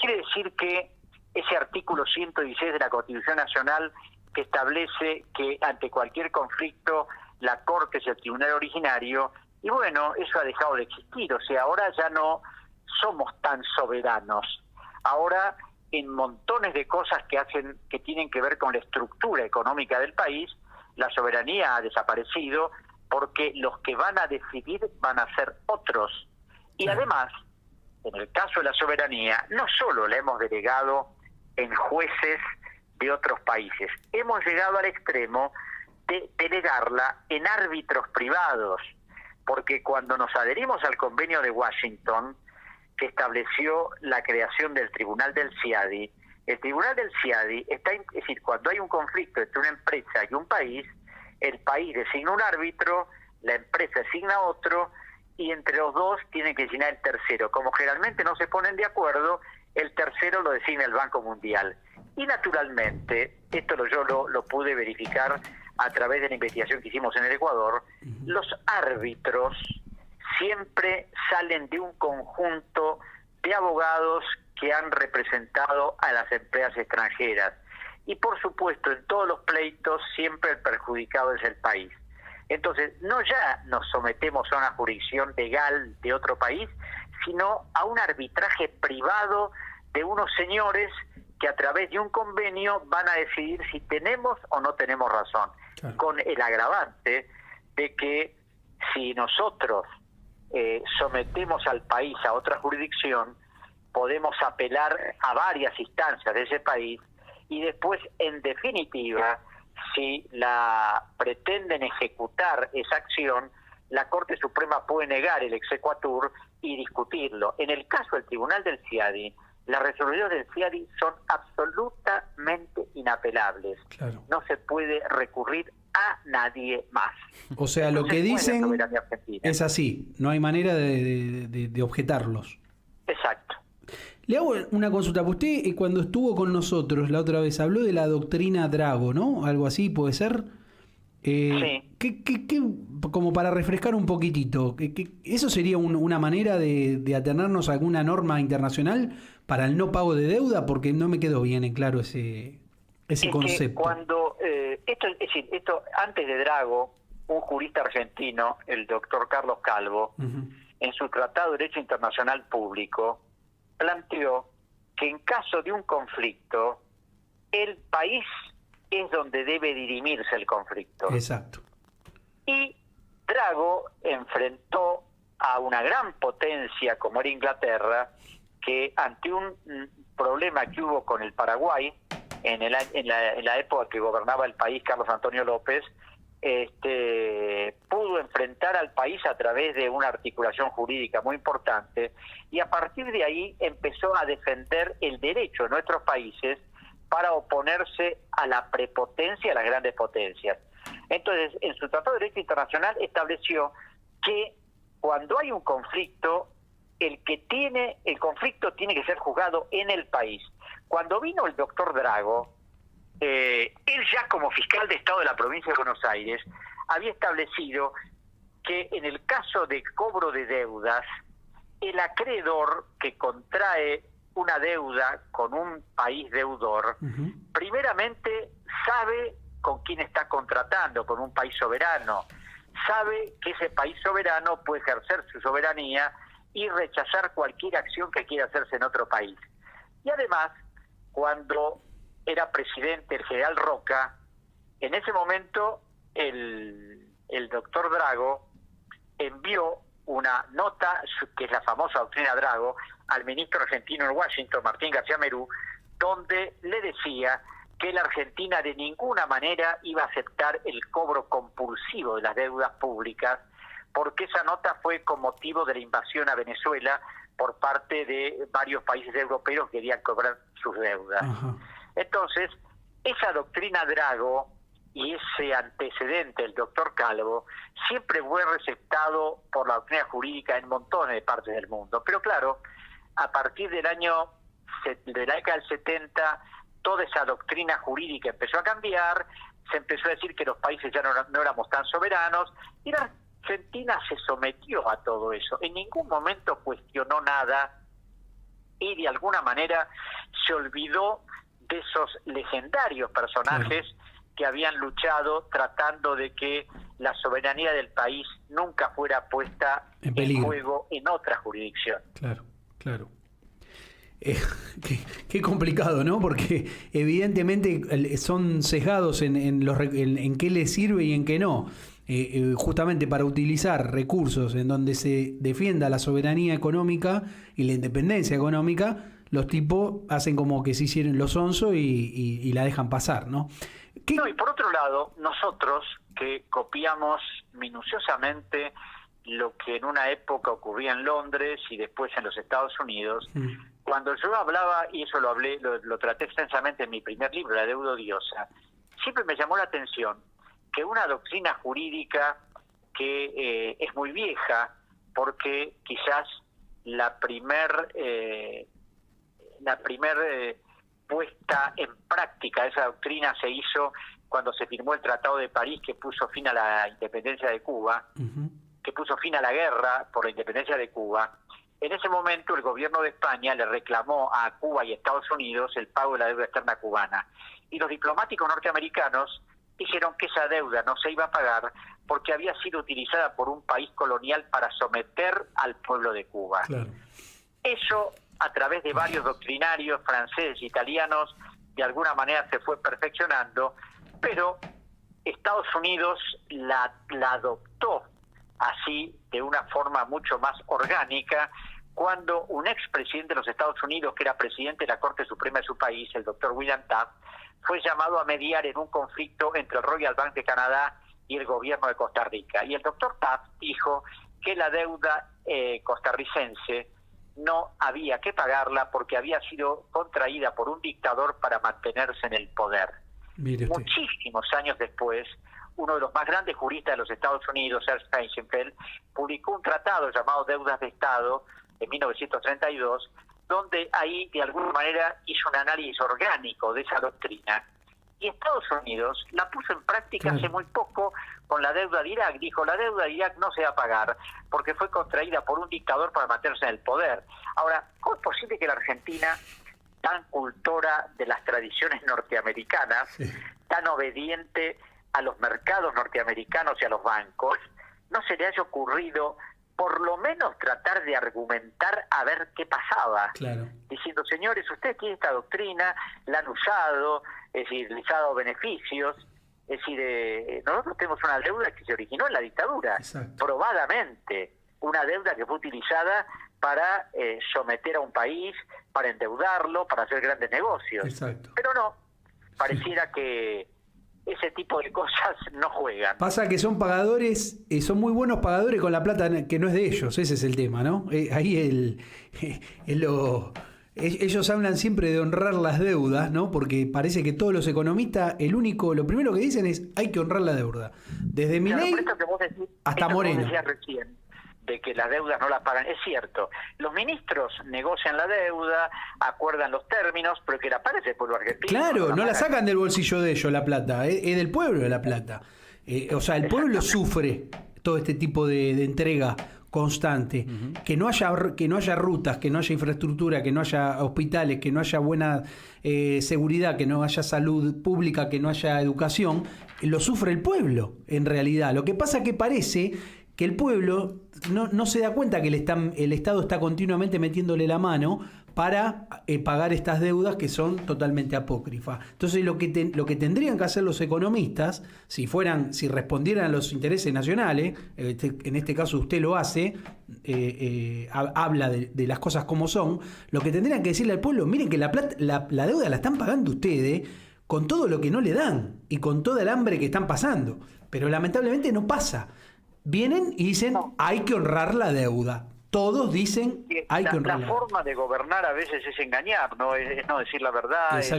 A: Quiere decir que ese artículo 116 de la Constitución Nacional, que establece que ante cualquier conflicto la Corte es el tribunal originario, y bueno, eso ha dejado de existir. O sea, ahora ya no somos tan soberanos. Ahora, en montones de cosas que tienen que ver con la estructura económica del país, la soberanía ha desaparecido, porque los que van a decidir van a ser otros. Y además, en el caso de la soberanía, no solo la hemos delegado en jueces de otros países, hemos llegado al extremo de delegarla en árbitros privados, porque cuando nos adherimos al convenio de Washington, que estableció la creación del Tribunal del CIADI, el Tribunal del CIADI es decir, cuando hay un conflicto entre una empresa y un país, el país designa un árbitro, la empresa designa otro, y entre los dos tienen que designar el tercero. Como generalmente no se ponen de acuerdo, el tercero lo designa el Banco Mundial. Y naturalmente, esto yo lo pude verificar a través de la investigación que hicimos en el Ecuador, los árbitros siempre salen de un conjunto de abogados que han representado a las empresas extranjeras. Y por supuesto, en todos los pleitos siempre el perjudicado es el país. Entonces, no ya nos sometemos a una jurisdicción legal de otro país, sino a un arbitraje privado de unos señores que a través de un convenio van a decidir si tenemos o no tenemos razón. Claro. Con el agravante de que si nosotros sometemos al país a otra jurisdicción, podemos apelar a varias instancias de ese país, y después, en definitiva, si la pretenden ejecutar esa acción, la Corte Suprema puede negar el exequatur y discutirlo. En el caso del Tribunal del CIADI, las resoluciones del CIADI son absolutamente inapelables. Claro. No se puede recurrir a nadie más.
B: O sea, lo que dicen es así, no hay manera de objetarlos.
A: Exacto.
B: Le hago una consulta, usted cuando estuvo con nosotros la otra vez habló de la doctrina Drago, ¿no? Algo así, ¿puede ser?
A: Sí.
B: Como para refrescar un poquitito, ¿eso sería una manera de atenernos a alguna norma internacional para el no pago de deuda? Porque no me quedó bien en claro ese concepto.
A: Cuando esto antes de Drago, un jurista argentino, el doctor Carlos Calvo, en su Tratado de Derecho Internacional Público, planteó que en caso de un conflicto, el país es donde debe dirimirse el conflicto.
B: Exacto.
A: Y Drago enfrentó a una gran potencia como era Inglaterra, que ante un problema que hubo con el Paraguay, en la época que gobernaba el país Carlos Antonio López, pudo enfrentar al país a través de una articulación jurídica muy importante, y a partir de ahí empezó a defender el derecho de nuestros países para oponerse a la prepotencia de las grandes potencias. Entonces, en su Tratado de Derecho Internacional estableció que cuando hay un conflicto, el conflicto tiene que ser juzgado en el país. Cuando vino el doctor Drago, él ya como fiscal de Estado de la provincia de Buenos Aires había establecido que en el caso de cobro de deudas, el acreedor que contrae una deuda con un país deudor, primeramente sabe con quién está contratando, con un país soberano, sabe que ese país soberano puede ejercer su soberanía y rechazar cualquier acción que quiera hacerse en otro país. Y además, cuando era presidente el general Roca, en ese momento el doctor Drago envió una nota, que es la famosa doctrina Drago, al ministro argentino en Washington, Martín García Merú, donde le decía que la Argentina de ninguna manera iba a aceptar el cobro compulsivo de las deudas públicas, porque esa nota fue con motivo de la invasión a Venezuela por parte de varios países europeos que querían cobrar sus deudas. Entonces, esa doctrina Drago y ese antecedente, el doctor Calvo, siempre fue receptado por la doctrina jurídica en montones de partes del mundo. Pero claro, a partir de la década del 70, toda esa doctrina jurídica empezó a cambiar, se empezó a decir que los países ya no éramos tan soberanos, y la Argentina se sometió a todo eso. En ningún momento cuestionó nada y de alguna manera se olvidó de esos legendarios personajes que habían luchado tratando de que la soberanía del país nunca fuera puesta en juego en otra jurisdicción.
B: Claro. Qué complicado, ¿no? Porque evidentemente son sesgados en qué les sirve y en qué no. Justamente para utilizar recursos en donde se defienda la soberanía económica y la independencia económica, los tipos hacen como que se hicieron los onzos y la dejan pasar, ¿no?
A: No, y por otro lado, nosotros que copiamos minuciosamente lo que en una época ocurría en Londres y después en los Estados Unidos, cuando yo hablaba, y eso lo traté extensamente en mi primer libro, La deuda odiosa, siempre me llamó la atención que una doctrina jurídica que es muy vieja, porque quizás la primer puesta en práctica de esa doctrina se hizo cuando se firmó el Tratado de París, que puso fin a la independencia de Cuba, que puso fin a la guerra por la independencia de Cuba. En ese momento el gobierno de España le reclamó a Cuba y Estados Unidos el pago de la deuda externa cubana. Y los diplomáticos norteamericanos dijeron que esa deuda no se iba a pagar porque había sido utilizada por un país colonial para someter al pueblo de Cuba. Eso, a través de varios doctrinarios franceses, italianos, de alguna manera se fue perfeccionando, pero Estados Unidos la adoptó así de una forma mucho más orgánica cuando un expresidente de los Estados Unidos, que era presidente de la Corte Suprema de su país, el doctor William Taft, fue llamado a mediar en un conflicto entre el Royal Bank de Canadá y el gobierno de Costa Rica. Y el doctor Taft dijo que la deuda costarricense no había que pagarla porque había sido contraída por un dictador para mantenerse en el poder. Muchísimos años después, uno de los más grandes juristas de los Estados Unidos, Ernst Heisenfeld, publicó un tratado llamado Deudas de Estado en 1932, donde ahí de alguna manera hizo un análisis orgánico de esa doctrina. Y Estados Unidos la puso en práctica hace muy poco con la deuda de Irak. Dijo, la deuda de Irak no se va a pagar porque fue contraída por un dictador para mantenerse en el poder. Ahora, ¿cómo es posible que la Argentina, tan cultora de las tradiciones norteamericanas, tan obediente a los mercados norteamericanos y a los bancos, no se le haya ocurrido por lo menos tratar de argumentar a ver qué pasaba? Diciendo, señores, ustedes tienen esta doctrina, la han usado, es decir, les ha dado beneficios, es decir, nosotros tenemos una deuda que se originó en la dictadura, probadamente, una deuda que fue utilizada para someter a un país, para endeudarlo, para hacer grandes negocios. Pero no, pareciera que ese tipo de cosas no juegan.
B: Pasa que son pagadores, son muy buenos pagadores con la plata que no es de ellos, ese es el tema, ¿no? Ahí ellos hablan siempre de honrar las deudas, ¿no? Porque parece que todos los economistas, lo primero que dicen es hay que honrar la deuda. Desde Milei hasta Moreno.
A: Decías recién, de que las deudas no las pagan, es cierto. Los ministros negocian la deuda, acuerdan los términos, pero que la pague el pueblo argentino.
B: Claro, no la sacan del bolsillo de ellos la plata, es del pueblo de la plata. O sea, el pueblo sufre todo este tipo de entrega constante, que no haya rutas, que no haya infraestructura, que no haya hospitales, que no haya buena seguridad, que no haya salud pública, que no haya educación, lo sufre el pueblo, en realidad. Lo que pasa que parece que el pueblo no se da cuenta que el Estado está continuamente metiéndole la mano para pagar estas deudas que son totalmente apócrifas. Entonces lo que tendrían que hacer los economistas, si respondieran a los intereses nacionales, en este caso usted lo hace, habla de las cosas como son, lo que tendrían que decirle al pueblo, miren que la deuda la están pagando ustedes con todo lo que no le dan y con toda el hambre que están pasando. Pero lamentablemente no pasa. Vienen y dicen, hay que honrar la deuda. Todos dicen, hay que honrar la deuda.
A: La forma de gobernar a veces es engañar, ¿no? Es no decir la verdad, es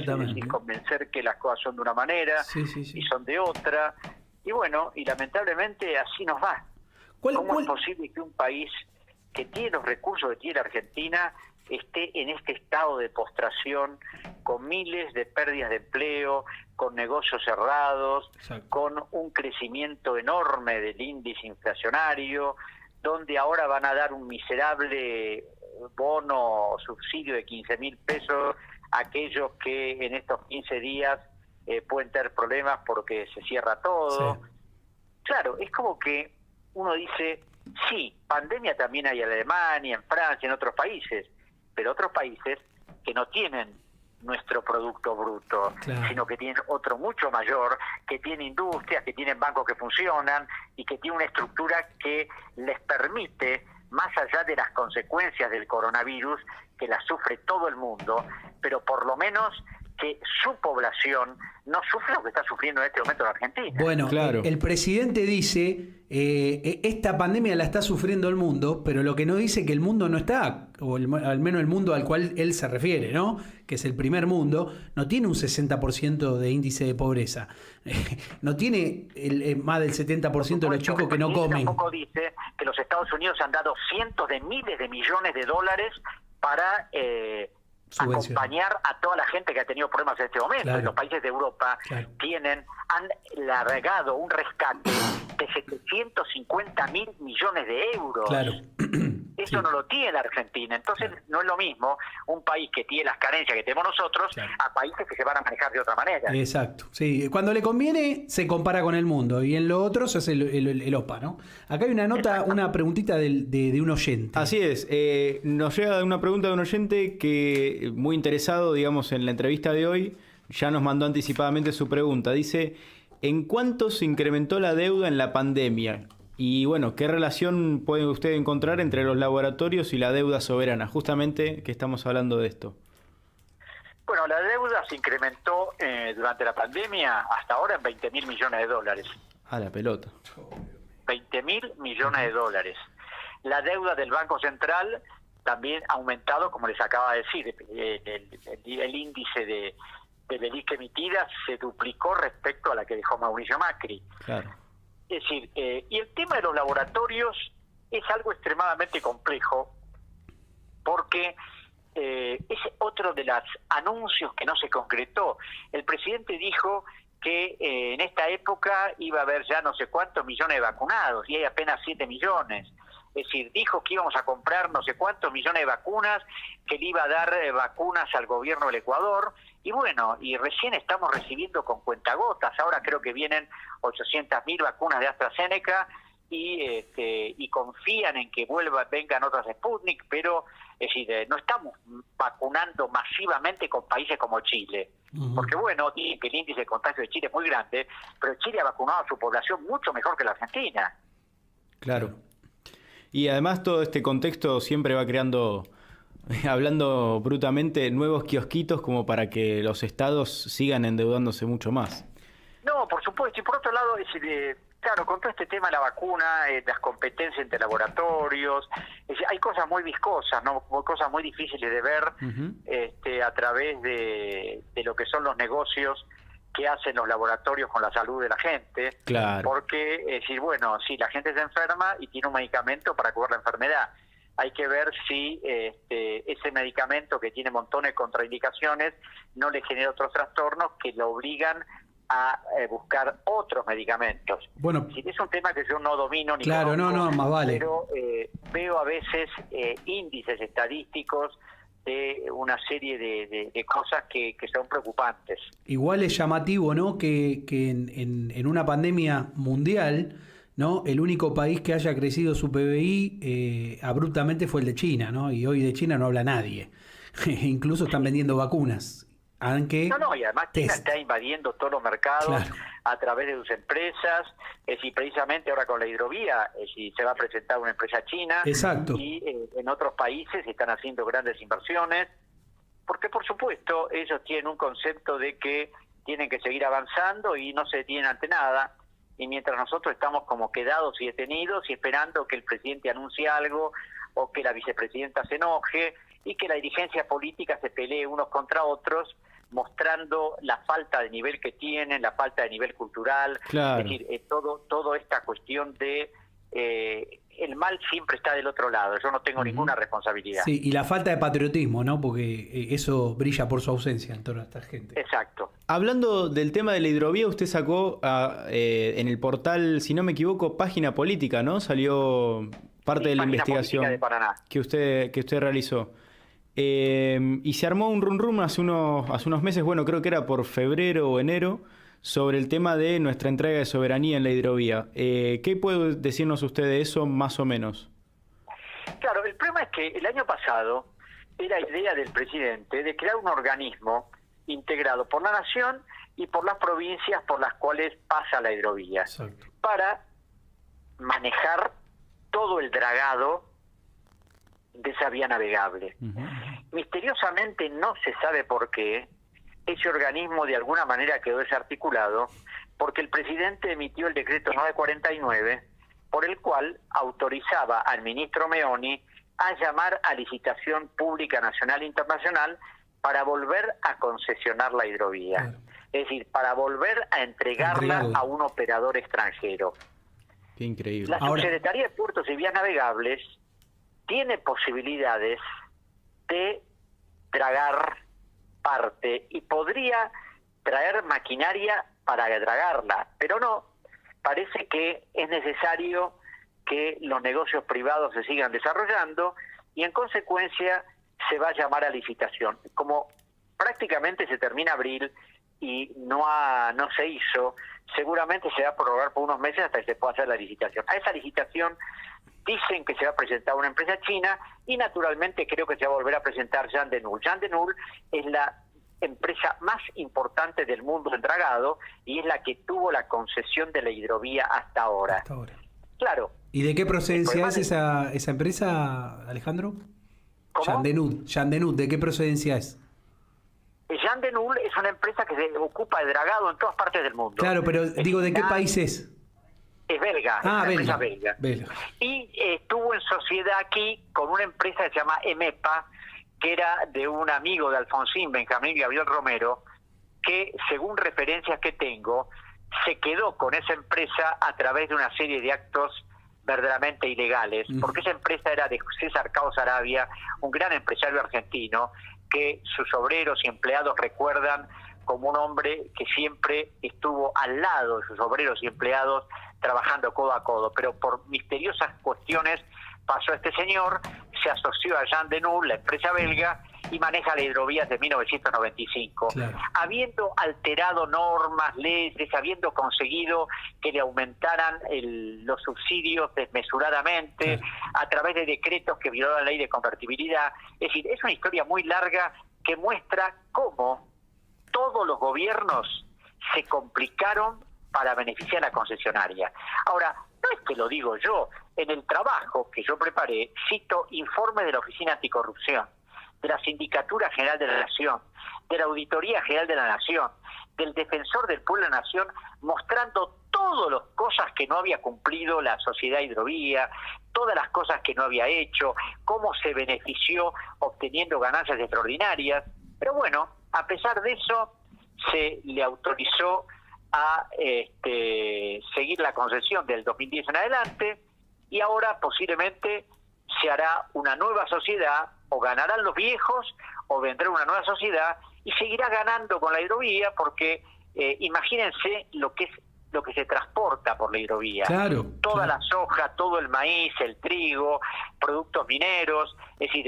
A: convencer que las cosas son de una manera y son de otra. Y bueno, y lamentablemente así nos va. ¿Cómo es posible que un país que tiene los recursos que tiene Argentina esté en este estado de postración, con miles de pérdidas de empleo, con negocios cerrados, con un crecimiento enorme del índice inflacionario, donde ahora van a dar un miserable bono o subsidio de 15.000 pesos a aquellos que en estos 15 días pueden tener problemas porque se cierra todo? Sí. Claro, es como que uno dice, sí, pandemia también hay en Alemania, en Francia, en otros países, pero otros países que no tienen nuestro producto bruto, sino que tienen otro mucho mayor, que tiene industrias, que tienen bancos que funcionan y que tiene una estructura que les permite, más allá de las consecuencias del coronavirus, que las sufre todo el mundo, pero por lo menos que su población no sufre lo que está sufriendo en este momento la Argentina.
B: Bueno, claro. El presidente dice, esta pandemia la está sufriendo el mundo, pero lo que no dice que el mundo no está, o al menos el mundo al cual él se refiere, ¿no? Que es el primer mundo, no tiene un 60% de índice de pobreza. No tiene más del 70% de los chicos que no comen.
A: Tampoco dice que los Estados Unidos han dado cientos de miles de millones de dólares para acompañar a toda la gente que ha tenido problemas en este momento. Claro. Los países de Europa han largado un rescate de 750.000 millones de euros.
B: Claro.
A: Eso no lo tiene la Argentina. Entonces no es lo mismo un país que tiene las carencias que tenemos nosotros a países que se van a manejar de otra manera.
B: Exacto. Sí, cuando le conviene se compara con el mundo y en lo otro se hace el OPA, ¿no? Acá hay una nota, una preguntita de un oyente.
C: Así es. Nos llega una pregunta de un oyente que, muy interesado, digamos, en la entrevista de hoy, ya nos mandó anticipadamente su pregunta. Dice, ¿en cuánto se incrementó la deuda en la pandemia? Y bueno, ¿qué relación puede usted encontrar entre los laboratorios y la deuda soberana? Justamente que estamos hablando de esto.
A: Bueno, la deuda se incrementó durante la pandemia hasta ahora en 20.000 millones de dólares.
C: A la pelota.
A: 20.000 millones de dólares. La deuda del Banco Central también ha aumentado, como les acaba de decir, el índice de LELIQ emitida se duplicó respecto a la que dejó Mauricio Macri.
C: Claro.
A: Es decir, y el tema de los laboratorios es algo extremadamente complejo porque es otro de los anuncios que no se concretó. El presidente dijo que en esta época iba a haber ya no sé cuántos millones de vacunados y hay apenas 7 millones. Es decir, dijo que íbamos a comprar no sé cuántos millones de vacunas, que le iba a dar vacunas al gobierno del Ecuador, y bueno, y recién estamos recibiendo con cuentagotas. Ahora creo que vienen 800.000 vacunas de AstraZeneca y confían en que vengan otras Sputnik, pero es decir, no estamos vacunando masivamente con países como Chile. Porque bueno, que el índice de contagio de Chile es muy grande, pero Chile ha vacunado a su población mucho mejor que la Argentina.
C: Claro. Y además todo este contexto siempre va creando, hablando brutamente, nuevos kiosquitos como para que los estados sigan endeudándose mucho más.
A: No, por supuesto. Y por otro lado, claro, con todo este tema de la vacuna, las competencias entre laboratorios, hay cosas muy viscosas, ¿no? Cosas muy difíciles de ver a través de lo que son los negocios que hacen los laboratorios con la salud de la gente.
C: Claro.
A: Porque, es decir, bueno, si la gente se enferma y tiene un medicamento para curar la enfermedad, hay que ver si ese medicamento que tiene montones de contraindicaciones no le genera otros trastornos que lo obligan a buscar otros medicamentos.
B: Bueno,
A: Es un tema que yo no domino ni
B: claro,
A: conozco,
B: más vale.
A: pero veo a veces índices estadísticos de una serie de cosas que son preocupantes.
B: Igual es llamativo, ¿no? Que en una pandemia mundial, ¿no? El único país que haya crecido su PBI abruptamente fue el de China, ¿no? Y hoy de China no habla nadie. Incluso están vendiendo vacunas. Aunque
A: Y además China está invadiendo todos los mercados, claro, a través de sus empresas. Y precisamente ahora con la hidrovía, si se va a presentar una empresa china.
B: Exacto.
A: Y en otros países están haciendo grandes inversiones, porque por supuesto ellos tienen un concepto de que tienen que seguir avanzando y no se detienen ante nada. Y mientras nosotros estamos como quedados y detenidos y esperando que el presidente anuncie algo o que la vicepresidenta se enoje y que la dirigencia política se pelee unos contra otros, mostrando la falta de nivel que tienen, la falta de nivel cultural,
C: claro,
A: es decir, toda esta cuestión de el mal siempre está del otro lado, yo no tengo ninguna responsabilidad.
B: Sí, y la falta de patriotismo, ¿no? Porque eso brilla por su ausencia en toda esta gente.
A: Exacto.
C: Hablando del tema de la hidrovía, usted sacó en el portal, si no me equivoco, Página Política, ¿no? Salió parte de la investigación
A: de Paraná
C: que usted realizó. Y se armó un rum hace unos meses, bueno, creo que era por febrero o enero, sobre el tema de nuestra entrega de soberanía en la hidrovía. ¿Qué puede decirnos usted de eso, más o menos?
A: Claro, el problema es que el año pasado era idea del presidente de crear un organismo integrado por la nación y por las provincias por las cuales pasa la hidrovía.
B: Exacto.
A: Para manejar todo el dragado de esa vía navegable. Misteriosamente, no se sabe por qué, ese organismo de alguna manera quedó desarticulado, porque el presidente emitió el decreto 949, por el cual autorizaba al ministro Meoni a llamar a licitación pública nacional e internacional para volver a concesionar la hidrovía. Claro. Es decir, para volver a entregarla a un operador extranjero.
C: Qué increíble.
A: La Subsecretaría de Puertos y Vías Navegables tiene posibilidades de dragar parte y podría traer maquinaria para dragarla, pero no, parece que es necesario que los negocios privados se sigan desarrollando y en consecuencia se va a llamar a licitación. Como prácticamente se termina abril y no se hizo, seguramente se va a prorrogar por unos meses hasta que se pueda hacer la licitación. A esa licitación dicen que se va a presentar una empresa china y naturalmente creo que se va a volver a presentar Jan de Null. Jan de Null es la empresa más importante del mundo en dragado y es la que tuvo la concesión de la hidrovía hasta ahora. Claro.
B: ¿Y de qué procedencia es esa empresa, Alejandro? Jan de Null, ¿de qué procedencia es?
A: Jan de Null es una empresa que se ocupa de dragado en todas partes del mundo.
B: Claro, pero digo, ¿de qué país es?
A: Es belga,
B: belga.
A: Belga. Y estuvo en sociedad aquí con una empresa que se llama EMEPA, que era de un amigo de Alfonsín, Benjamín Gabriel Romero, que según referencias que tengo, se quedó con esa empresa a través de una serie de actos verdaderamente ilegales, porque esa empresa era de César Cao Saravia, un gran empresario argentino, que sus obreros y empleados recuerdan como un hombre que siempre estuvo al lado de sus obreros y empleados trabajando codo a codo, pero por misteriosas cuestiones pasó este señor, se asoció a Jan de Null, la empresa belga, y maneja la hidrovía desde 1995. Claro. Habiendo alterado normas, leyes, habiendo conseguido que le aumentaran los subsidios desmesuradamente, claro, a través de decretos que violaron la ley de convertibilidad. Es decir, es una historia muy larga que muestra cómo todos los gobiernos se complicaron para beneficiar a la concesionaria. Ahora, no es que lo digo yo, en el trabajo que yo preparé, cito informes de la Oficina Anticorrupción, de la Sindicatura General de la Nación, de la Auditoría General de la Nación, del Defensor del Pueblo de la Nación, mostrando todas las cosas que no había cumplido la sociedad hidrovía, todas las cosas que no había hecho, cómo se benefició obteniendo ganancias extraordinarias. Pero bueno, a pesar de eso, se le autorizó a seguir la concesión del 2010 en adelante y ahora posiblemente se hará una nueva sociedad, o ganarán los viejos o vendrá una nueva sociedad y seguirá ganando con la hidrovía porque imagínense lo que se transporta por la hidrovía.
B: Claro,
A: toda
B: claro.
A: la soja, todo el maíz, el trigo, productos mineros, es decir,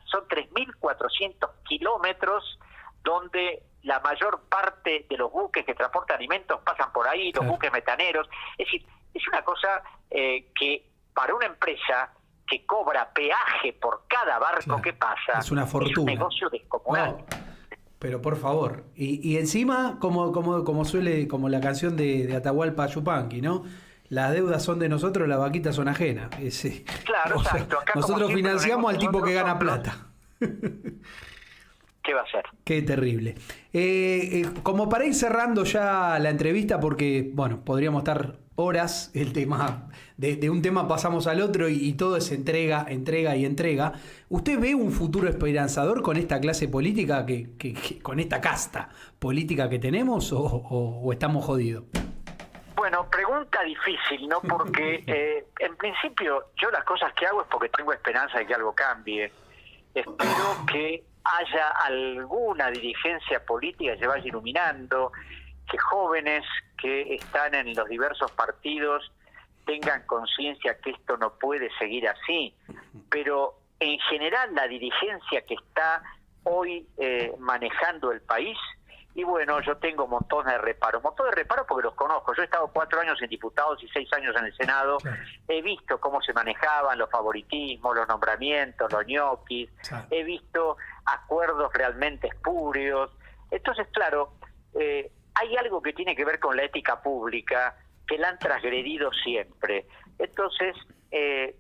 A: son 3.400 kilómetros donde la mayor parte de los buques que transportan alimentos pasan por ahí, los
B: Claro.
A: buques metaneros. Es decir, es una cosa que para una empresa que cobra peaje por cada barco
B: Claro.
A: que pasa,
B: Es una fortuna.
A: un negocio descomunal.
B: No, pero por favor. Y encima, como la canción de Atahualpa Yupanqui, ¿no? Las deudas son de nosotros, las vaquitas son ajenas.
A: Claro, exacto. Acá, como
B: nosotros
A: siempre,
B: financiamos al tipo que gana
A: nosotros-
B: plata.
A: ¿Qué va a hacer?
B: Qué terrible. Como para ir cerrando ya la entrevista, porque, bueno, podríamos estar horas, el tema de un tema pasamos al otro y todo es entrega. ¿Usted ve un futuro esperanzador con esta clase política, con esta casta política que tenemos o estamos jodidos?
A: Bueno, pregunta difícil, ¿no? Porque en principio yo las cosas que hago es porque tengo esperanza de que algo cambie. Espero que haya alguna dirigencia política que se vaya iluminando, que jóvenes que están en los diversos partidos tengan conciencia que esto no puede seguir así, pero en general la dirigencia que está hoy manejando el país, y bueno, yo tengo montones de reparos porque los conozco. Yo he estado 4 años en diputados y 6 años en el Senado.
B: Claro.
A: He visto cómo se manejaban los favoritismos, los nombramientos, los ñoquis.
B: Claro.
A: He visto acuerdos realmente espurios. Entonces, claro, hay algo que tiene que ver con la ética pública que la han transgredido siempre. Entonces, que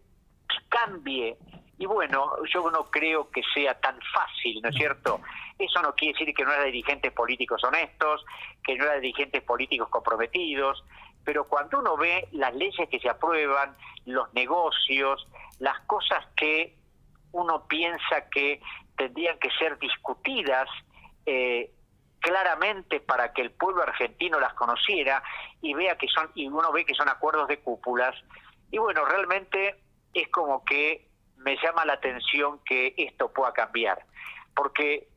A: cambie. Y bueno, yo no creo que sea tan fácil, ¿no es cierto? Eso no quiere decir que no haya dirigentes políticos honestos, que no haya dirigentes políticos comprometidos, pero cuando uno ve las leyes que se aprueban, los negocios, las cosas que uno piensa que tendrían que ser discutidas claramente para que el pueblo argentino las conociera y uno ve que son acuerdos de cúpulas, y bueno, realmente es como que me llama la atención que esto pueda cambiar, porque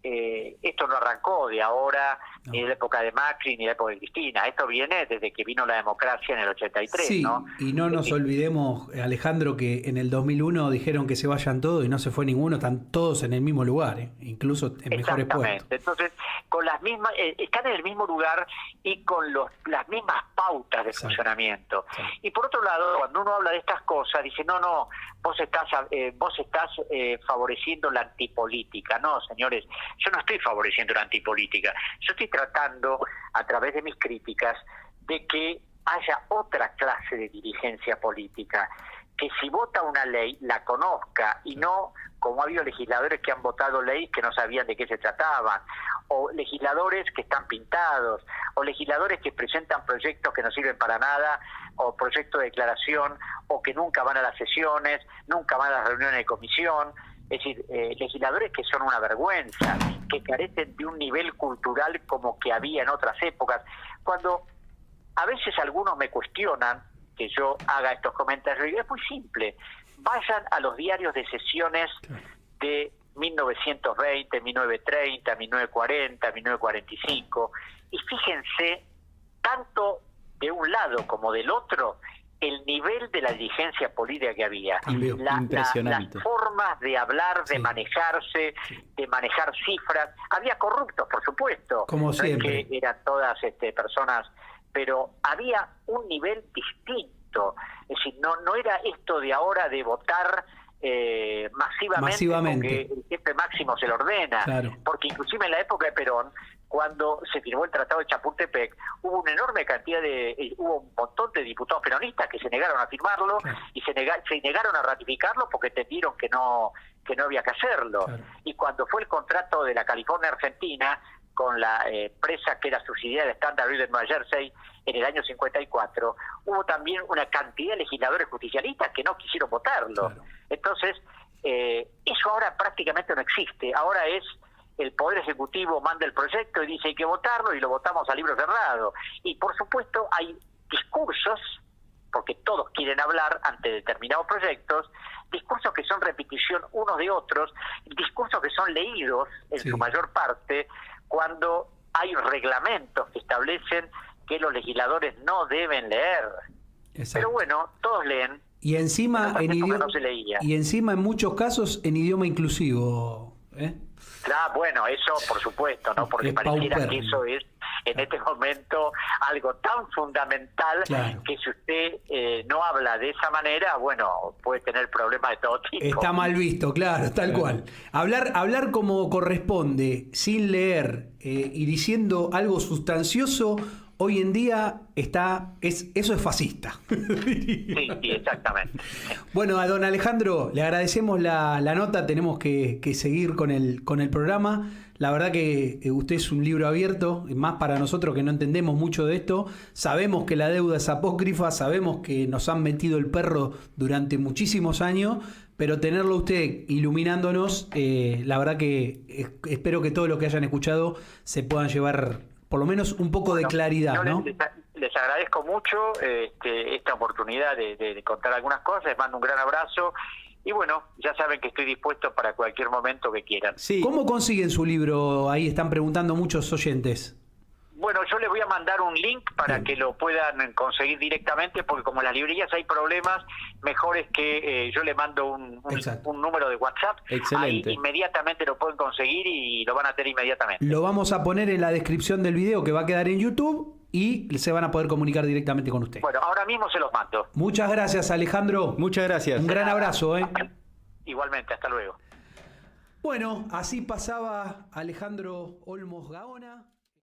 A: esto no arrancó de ahora,
B: No.
A: ni de la época de Macri, ni de la época de Cristina. Esto viene desde que vino la democracia en el 83,
B: Sí,
A: ¿no?
B: y no nos olvidemos, Alejandro, que en el 2001 dijeron que se vayan todos y no se fue ninguno, están todos en el mismo lugar, incluso en mejores puestos.
A: Entonces, con las mismas, están en el mismo lugar y con las mismas pautas de
B: Exacto.
A: funcionamiento.
B: Exacto.
A: Y por otro lado, cuando uno habla de estas cosas, dice, no, vos estás favoreciendo la antipolítica. No, señores, yo no estoy favoreciendo la antipolítica. Yo estoy tratando, a través de mis críticas, de que haya otra clase de dirigencia política, que si vota una ley, la conozca, y no como ha habido legisladores que han votado leyes que no sabían de qué se trataban, o legisladores que están pintados, o legisladores que presentan proyectos que no sirven para nada, o proyectos de declaración, o que nunca van a las sesiones, nunca van a las reuniones de comisión. Es decir, legisladores que son una vergüenza, que carecen de un nivel cultural como que había en otras épocas. Cuando a veces algunos me cuestionan que yo haga estos comentarios, es muy simple. Vayan a los diarios de sesiones de 1920, 1930, 1940, 1945, y fíjense, tanto de un lado como del otro, el nivel de la dirigencia política que había.
C: Impresionante.
A: Las formas de hablar, de
B: Sí.
A: manejarse, de manejar cifras. Había corruptos, por supuesto.
B: Como
A: No es
B: siempre.
A: que eran todas personas, pero había un nivel distinto. Es decir, no era esto de ahora de votar masivamente porque el jefe máximo se lo ordena.
B: Claro.
A: Porque inclusive en la época de Perón, cuando se firmó el Tratado de Chapultepec, hubo una enorme cantidad hubo un montón de diputados peronistas que se negaron a firmarlo.
B: Claro.
A: Y se negaron a ratificarlo porque entendieron que no había que hacerlo.
B: Claro.
A: Y cuando fue el contrato de la California Argentina con la empresa que era subsidiaria de Standard Oil de Nueva Jersey en el año 54, hubo también una cantidad de legisladores justicialistas que no quisieron votarlo.
B: Claro.
A: Entonces, eso ahora prácticamente no existe. Ahora es el Poder Ejecutivo manda el proyecto y dice hay que votarlo y lo votamos a libro cerrado. Y por supuesto hay discursos, porque todos quieren hablar ante determinados proyectos, discursos que son repetición unos de otros, discursos que son leídos en
B: Sí.
A: su mayor parte, cuando hay reglamentos que establecen que los legisladores no deben leer.
B: Exacto.
A: Pero bueno, todos leen.
B: Y encima,
A: Hasta
B: en
A: que
B: idioma,
A: no se leía.
B: y encima en muchos casos en idioma inclusivo.
A: Claro, bueno, eso por supuesto, ¿no? Porque
B: Es
A: pareciera que
B: paupérrimo.
A: eso es en este momento algo tan fundamental,
B: Claro.
A: que si usted no habla de esa manera, bueno, puede tener problemas de todo tipo.
B: Está mal visto, claro, tal cual. Hablar como corresponde, sin leer y diciendo algo sustancioso, hoy en día eso es fascista.
A: Sí, exactamente.
B: Bueno, a don Alejandro, le agradecemos la nota, tenemos que seguir con el programa. La verdad que usted es un libro abierto, más para nosotros que no entendemos mucho de esto. Sabemos que la deuda es apócrifa, sabemos que nos han metido el perro durante muchísimos años, pero tenerlo a usted iluminándonos, la verdad que espero que todos los que hayan escuchado se puedan llevar por lo menos un poco de claridad, ¿no?
A: Les agradezco mucho esta oportunidad de contar algunas cosas, les mando un gran abrazo y bueno, ya saben que estoy dispuesto para cualquier momento que quieran.
C: Sí.
B: ¿Cómo consiguen su libro? Ahí están preguntando muchos oyentes.
A: Bueno, yo les voy a mandar un link para
B: Bien.
A: que lo puedan conseguir directamente, porque como en las librerías hay problemas, mejor es que yo le mando un número de WhatsApp.
C: Excelente.
A: Ahí inmediatamente lo pueden conseguir y lo van a tener inmediatamente.
B: Lo vamos a poner en la descripción del video que va a quedar en YouTube y se van a poder comunicar directamente con usted.
A: Bueno, ahora mismo se los mando.
B: Muchas gracias, Alejandro.
C: Muchas gracias.
B: Un gran abrazo.
A: Igualmente, hasta luego.
B: Bueno, así pasaba Alejandro Olmos Gaona.